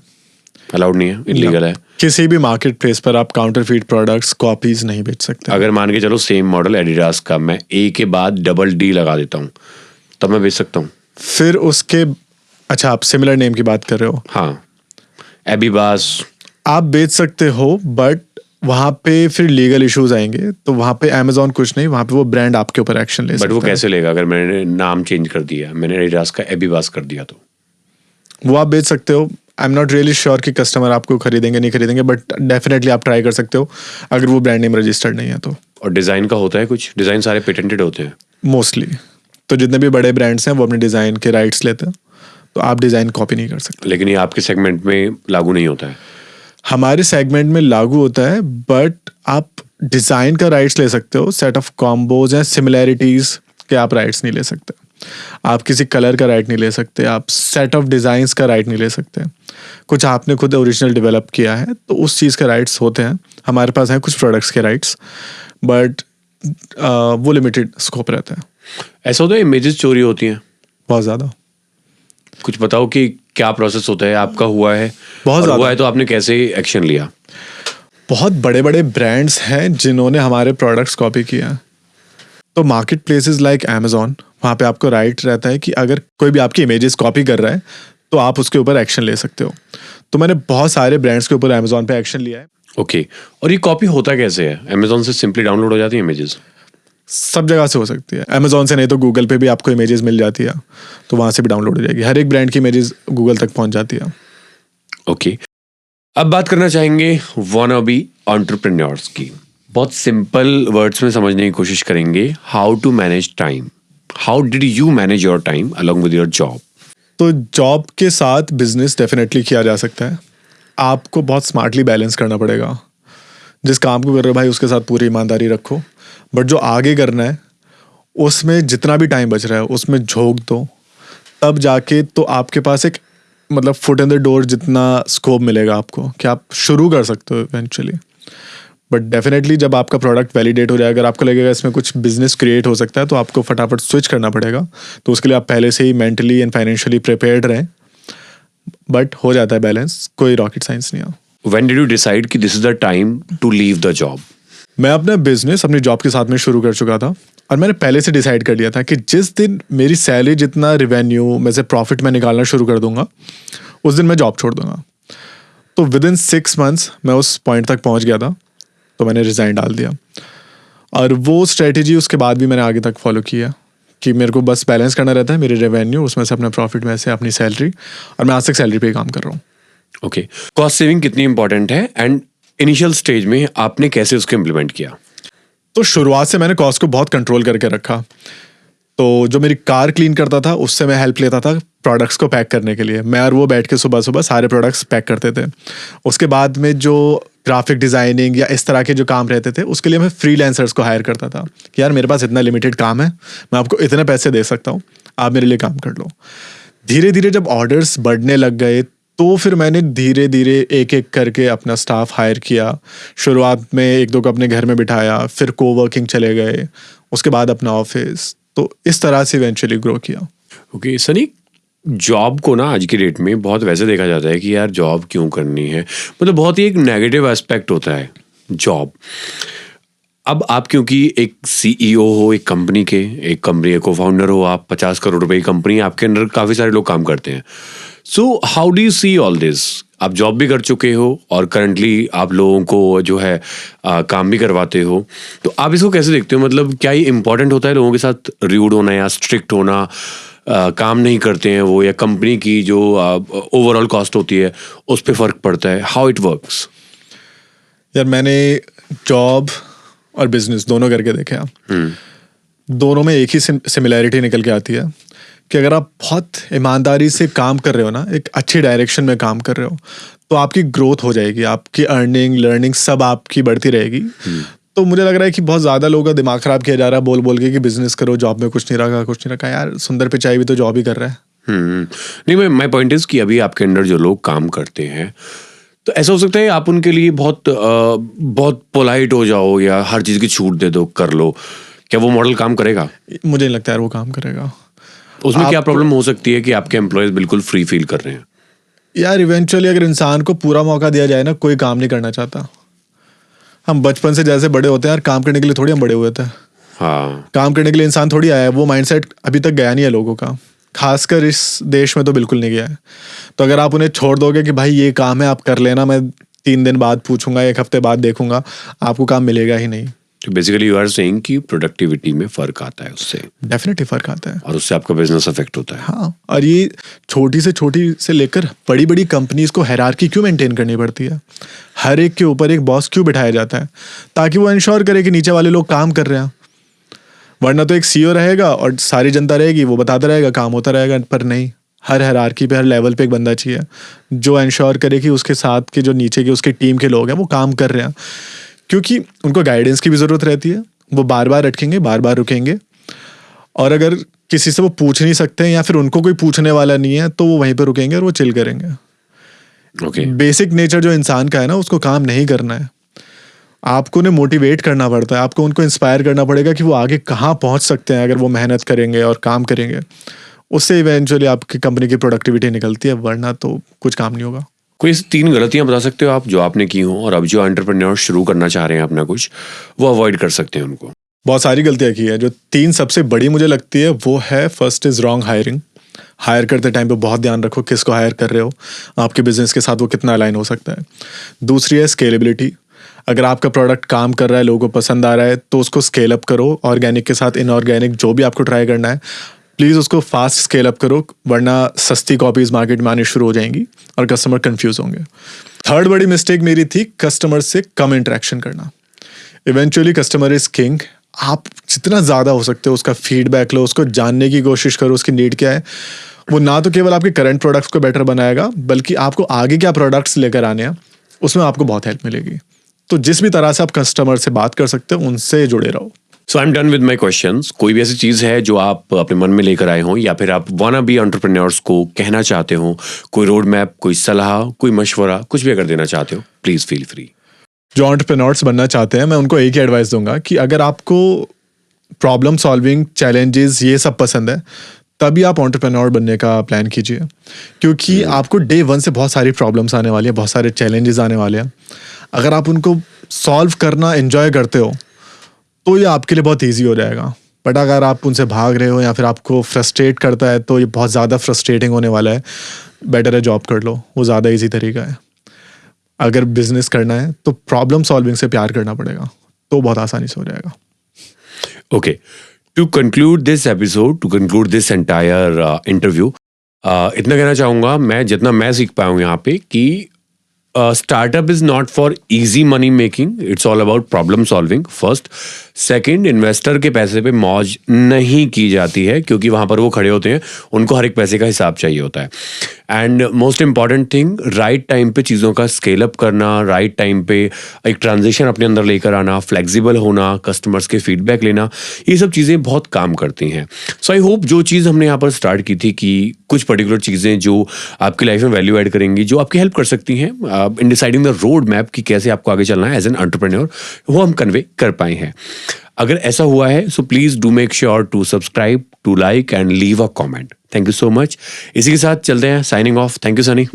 अलाउड नहीं है, इलीगल है। किसी भी मार्केट प्लेस पर आप काउंटरफीट प्रोडक्ट्स कॉपीज नहीं बेच सकते। अगर मान के चलो सेम मॉडल एडिडास का मैं ए के बाद डबल डी लगा देता हूँ, तब मैं बेच सकता हूँ? फिर उसके अच्छा, आप सिमिलर नेम की बात कर रहे हो? हाँ, एबीबास। आप बेच सकते हो बट वहाँ पे फिर लीगल इश्यूज आएंगे, तो वहाँ पे अमेजोन कुछ नहीं, वहाँ पे वो ब्रांड आपके ऊपर एक्शन ले सकता है। बट वो कैसे लेगा अगर मैंने नाम चेंज कर दिया, मैंने एडिडास का एबीबास कर दिया तो? वो आप बेच सकते हो। I am not really sure कि कस्टमर आपको खरीदेंगे नहीं खरीदेंगे, बट डेफिनेटली आप ट्राई कर सकते हो अगर वो ब्रांड नेम रजिस्टर्ड नहीं है तो। और डिज़ाइन का होता है कुछ? डिज़ाइन सारे पेटेंटेड होते हैं मोस्टली तो जितने भी बड़े ब्रांड्स हैं वो अपने डिज़ाइन के राइट्स लेते हैं, तो आप डिज़ाइन कॉपी नहीं कर सकते। लेकिन ये आपके सेगमेंट में लागू नहीं होता है? हमारे सेगमेंट में लागू होता है, बट आप डिज़ाइन का राइट्स ले सकते हो। सेट ऑफ कॉम्बोज या सिमिलैरिटीज़ के आप राइट्स नहीं ले सकते। आप किसी कलर का राइट नहीं ले सकते, आप सेट ऑफ डिज़ाइंस का राइट नहीं ले सकते। कुछ आपने खुद ओरिजिनल डेवलप किया है तो उस चीज़ के राइट्स होते हैं। हमारे पास हैं कुछ प्रोडक्ट्स के राइट्स, बट वो लिमिटेड स्कोप रहता है। ऐसा होता है इमेजेस चोरी होती हैं बहुत ज़्यादा। कुछ बताओ कि क्या प्रोसेस होता है? आपका हुआ है? बहुत ज़्यादा हुआ है तो आपने कैसे एक्शन लिया? बहुत बड़े बड़े ब्रांड्स हैं जिन्होंने हमारे प्रोडक्ट्स कॉपी किया। तो मार्केट प्लेसेस लाइक अमेजोन, वहाँ पे आपको राइट रहता है कि अगर कोई भी आपकी इमेजेस कॉपी कर रहा है तो आप उसके ऊपर एक्शन ले सकते हो। तो मैंने बहुत सारे ब्रांड्स के ऊपर अमेजोन पे एक्शन लिया है। ओके, और ये कॉपी होता कैसे है? अमेजोन से सिंपली डाउनलोड हो जाती है इमेजेस? सब जगह से हो सकती है, अमेजोन से नहीं तो गूगल पे भी आपको इमेजेस मिल जाती है, तो वहाँ से भी डाउनलोड हो जाएगी। हर एक ब्रांड की इमेजेस गूगल तक पहुँच जाती है। ओके, अब बात करना चाहेंगे wannabe एंटरप्रेन्योर्स की। बहुत सिंपल वर्ड्स में समझने की कोशिश करेंगे। How to manage time, how did you manage your time along with your job? तो जॉब के साथ बिजनेस डेफिनेटली किया जा सकता है। आपको बहुत स्मार्टली बैलेंस करना पड़ेगा। जिस काम को कर रहे हो भाई उसके साथ पूरी ईमानदारी रखो, बट जो आगे करना है उसमें जितना भी टाइम बच रहा है उसमें झोंक दो, तब जाके तो आपके पास एक मतलब फुट इन द डोर जितना स्कोप मिलेगा आपको कि आप शुरू कर सकते हो इवेंचुअली। बट डेफिनेटली जब आपका प्रोडक्ट वैलिडेट हो जाए, अगर आपको लगेगा इसमें कुछ बिजनेस क्रिएट हो सकता है तो आपको फटाफट स्विच करना पड़ेगा। तो उसके लिए आप पहले से ही मेंटली एंड फाइनेंशियली प्रिपेयर्ड रहें। बट हो जाता है बैलेंस, कोई रॉकेट साइंस नहीं है। When did you decide कि this is the time to leave the job? मैं अपना बिजनेस अपनी जॉब के साथ में शुरू कर चुका था और मैंने पहले से डिसाइड कर लिया था कि जिस दिन मेरी सैलरी जितना रेवेन्यू में से प्रॉफिट में निकालना शुरू कर दूंगा उस दिन मैं जॉब छोड़ दूंगा। तो विद इन 6 months मैं उस पॉइंट तक पहुंच गया था, तो मैंने रिज़ाइन डाल दिया। और वो स्ट्रेटेजी उसके बाद भी मैंने आगे तक फॉलो किया कि मेरे को बस बैलेंस करना रहता है, मेरे रेवेन्यू उसमें से अपना प्रॉफिट में से अपनी सैलरी, और मैं आज तक सैलरी पे ही काम कर रहा हूँ। ओके, कॉस्ट सेविंग कितनी इंपॉर्टेंट है एंड इनिशियल स्टेज में आपने कैसे उसको इम्प्लीमेंट किया? तो शुरुआत से मैंने कॉस्ट को बहुत कंट्रोल करके रखा। तो जो मेरी कार क्लीन करता था उससे मैं हेल्प लेता था प्रोडक्ट्स को पैक करने के लिए। मैं और वो बैठ के सुबह सुबह सारे प्रोडक्ट्स पैक करते थे। उसके बाद में जो ग्राफिक डिज़ाइनिंग या इस तरह के जो काम रहते थे उसके लिए मैं फ्रीलांसर्स को हायर करता था कि यार मेरे पास इतना लिमिटेड काम है, मैं आपको इतने पैसे दे सकता हूँ, आप मेरे लिए काम कर लो। धीरे धीरे जब ऑर्डर्स बढ़ने लग गए तो फिर मैंने धीरे धीरे एक एक करके अपना स्टाफ हायर किया। शुरुआत में 1-2 को अपने घर में बिठाया, फिर कोवर्किंग चले गए, उसके बाद अपना ऑफिस। तो इस तरह से इवेंचुअली ग्रो किया। ओके सनी, जॉब को ना आज की डेट में बहुत वैसे देखा जाता है कि यार जॉब क्यों करनी है, मतलब बहुत ही एक नेगेटिव एस्पेक्ट होता है जॉब। अब आप क्योंकि एक सीईओ हो एक कंपनी के, एक कंपनी के को फाउंडर हो आप, 50 करोड़ रुपए की कंपनी, आपके अंडर काफ़ी सारे लोग काम करते हैं। So how do you see all this? आप जॉब भी कर चुके हो और करंटली आप लोगों को जो है काम भी करवाते हो, तो आप इसको कैसे देखते हो? मतलब क्या ये इम्पोर्टेंट होता है लोगों के साथ र्यूड होना या स्ट्रिक्ट होना, काम नहीं करते हैं वो, या कंपनी की जो ओवरऑल कॉस्ट होती है उस पर फर्क पड़ता है? How it works? यार मैंने जॉब और बिजनेस दोनों करके देखे हैं। दोनों में एक ही सिमिलैरिटी निकल के आती है कि अगर आप बहुत ईमानदारी से काम कर रहे हो ना, एक अच्छी डायरेक्शन में काम कर रहे हो, तो आपकी ग्रोथ हो जाएगी, आपकी अर्निंग लर्निंग सब आपकी बढ़ती रहेगी। तो मुझे लग रहा है कि बहुत ज़्यादा लोगों का दिमाग ख़राब किया जा रहा है बोल बोल के कि बिजनेस करो, जॉब में कुछ नहीं रखा, कुछ नहीं रखा। यार सुंदर पिचाई भी तो जॉब ही कर रहा है। नहीं, माय पॉइंट इज कि अभी आपके अंडर जो लोग काम करते हैं, तो ऐसा हो सकता है आप उनके लिए बहुत पोलाइट हो जाओ या हर चीज़ की छूट दे दो, कर लो। क्या वो मॉडल काम करेगा? मुझे नहीं लगता यार वो काम करेगा। उसमें क्या प्रॉब्लम हो सकती है कि आपके एम्प्लॉयज बिल्कुल फ्री फील कर रहे हैं? यार इवेंचुअली अगर इंसान को पूरा मौका दिया जाए ना, कोई काम नहीं करना चाहता। हम बचपन से जैसे बड़े होते हैं यार, काम करने के लिए थोड़ी हम बड़े हुए थे। हाँ, काम करने के लिए इंसान थोड़ी आया है, वो माइंडसेट अभी तक गया नहीं है लोगों का, खासकर इस देश में तो बिल्कुल नहीं गया है। तो अगर आप उन्हें छोड़ दोगे कि भाई ये काम है आप कर लेना, मैं 3 दिन बाद पूछूंगा, 1 हफ्ते बाद देखूंगा, आपको काम मिलेगा ही नहीं। तो बेसिकली यू आर सेइंग कि प्रोडक्टिविटी में फर्क आता है उससे, डेफिनेटली फर्क आता है और उससे आपका बिजनेस अफेक्ट होता है। हाँ, और ये छोटी से लेकर बड़ी बड़ी कंपनीज को हायरार्की क्यों मेंटेन करनी पड़ती है? हर एक के ऊपर एक बॉस क्यों बिठाया जाता है? ताकि वो इंश्योर करे कि नीचे वाले लोग काम कर रहे हैं। वरना तो एक सीईओ रहेगा और सारी जनता रहेगी, वो बताता रहेगा, काम होता रहेगा, पर नहीं। हर हायरार्की पे, हर लेवल पे एक बंदा चाहिए जो इंश्योर करे कि उसके साथ के जो नीचे के उसकी टीम के लोग हैं वो काम कर रहे हैं, क्योंकि उनको गाइडेंस की भी ज़रूरत रहती है। वो बार बार अटकेंगे, बार बार रुकेंगे, और अगर किसी से वो पूछ नहीं सकते हैं या फिर उनको कोई पूछने वाला नहीं है, तो वो वहीं पर रुकेंगे और वो चिल करेंगे। ओके, बेसिक नेचर जो इंसान का है ना, उसको काम नहीं करना है। आपको उन्हें मोटिवेट करना पड़ता है, आपको उनको इंस्पायर करना पड़ेगा कि वो आगे कहाँ पहुँच सकते हैं अगर वो मेहनत करेंगे और काम करेंगे। उससे इवेंचुअली आपकी कंपनी की प्रोडक्टिविटी निकलती है, वरना तो कुछ काम नहीं होगा। कोई ऐसी 3 गलतियां बता सकते हो आप जो आपने की हो और अब जो एंटरप्रेन्योर शुरू करना चाह रहे हैं अपना कुछ, वो अवॉइड कर सकते हैं उनको? बहुत सारी गलतियां की है। जो 3 सबसे बड़ी मुझे लगती है वो है, first is wrong hiring. Hire करते टाइम पे बहुत ध्यान रखो किसको हायर कर रहे हो, आपके बिजनेस के साथ वो कितना अलाइन हो सकता है। दूसरी है स्केलेबिलिटी। अगर आपका प्रोडक्ट काम कर रहा है, लोगों को पसंद आ रहा है, तो उसको स्केल अप करो। ऑर्गेनिक के साथ इनऑर्गेनिक जो भी आपको ट्राई करना है, प्लीज़ उसको फास्ट स्केल अप करो, वरना सस्ती कॉपीज मार्केट में आनी शुरू हो जाएंगी और कस्टमर कंफ्यूज होंगे। थर्ड बड़ी मिस्टेक मेरी थी, कस्टमर से कम इंटरेक्शन करना। Eventually customer is king. आप जितना ज़्यादा हो सकते हो उसका फीडबैक लो, उसको जानने की कोशिश करो, उसकी नीड क्या है। वो ना तो केवल आपके करंट प्रोडक्ट्स को बेटर बनाएगा, बल्कि आपको आगे क्या प्रोडक्ट्स लेकर आने हैं उसमें आपको बहुत हेल्प मिलेगी। तो जिस भी तरह से आप कस्टमर से बात कर सकते हो, उनसे जुड़े रहो। So I am done with my questions. कोई भी ऐसी चीज़ है जो आप अपने मन में लेकर आए हो, या फिर आप वाना बी एंटरप्रेन्योर्स को कहना चाहते हो, कोई रोड मैप, कोई सलाह, कोई मशवरा, कुछ भी अगर देना चाहते हो, प्लीज़ फील फ्री। जो एंटरप्रेन्योर्स बनना चाहते हैं, मैं उनको एक ही एडवाइस दूंगा कि अगर आपको प्रॉब्लम सॉल्विंग, चैलेंजेस ये सब पसंद है, तभी आप एंटरप्रेन्योर बनने का प्लान कीजिए। क्योंकि आपको डे 1 से बहुत सारी प्रॉब्लम्स आने वाली है, बहुत सारे चैलेंजेस आने वाले हैं। अगर आप उनको सॉल्व करना एंजॉय करते हो तो ये आपके लिए बहुत ईजी हो जाएगा। बट अगर आप उनसे भाग रहे हो या फिर आपको फ्रस्ट्रेट करता है, तो ये बहुत ज़्यादा फ्रस्ट्रेटिंग होने वाला है। बेटर है जॉब कर लो, वो ज़्यादा ईजी तरीका है। अगर बिजनेस करना है तो प्रॉब्लम सॉल्विंग से प्यार करना पड़ेगा, तो बहुत आसानी से हो जाएगा। Okay, to conclude this episode, to conclude this entire interview, इतना कहना चाहूँगा मैं, जितना मैं सीख पाया हूँ यहाँ पे, कि startup is not for easy money making, it's all about problem solving first. Second, investor के पैसे पे मौज नहीं की जाती है, क्योंकि वहाँ पर वो खड़े होते हैं, उनको हर एक पैसे का हिसाब चाहिए होता है। And most important thing, right time पे चीज़ों का स्केल अप करना, राइट टाइम पे एक ट्रांजिशन अपने अंदर लेकर आना, फ्लेक्सिबल होना, कस्टमर्स के फीडबैक लेना, ये सब चीज़ें बहुत काम करती हैं। सो आई होप जो चीज़ हमने यहाँ पर स्टार्ट की थी, कि कुछ पर्टिकुलर चीज़ें जो आपकी लाइफ में वैल्यू ऐड करेंगी, जो आपकी हेल्प कर सकती हैं in deciding the road map कि कैसे आपको आगे चलना है एज एन एंटरप्रेन्योर, वो हम कन्वे कर पाए हैं। अगर ऐसा हुआ है, so please do make sure to subscribe, to like and leave a comment. Thank you so much. इसी के साथ चलते हैं, signing off. Thank you Sunny.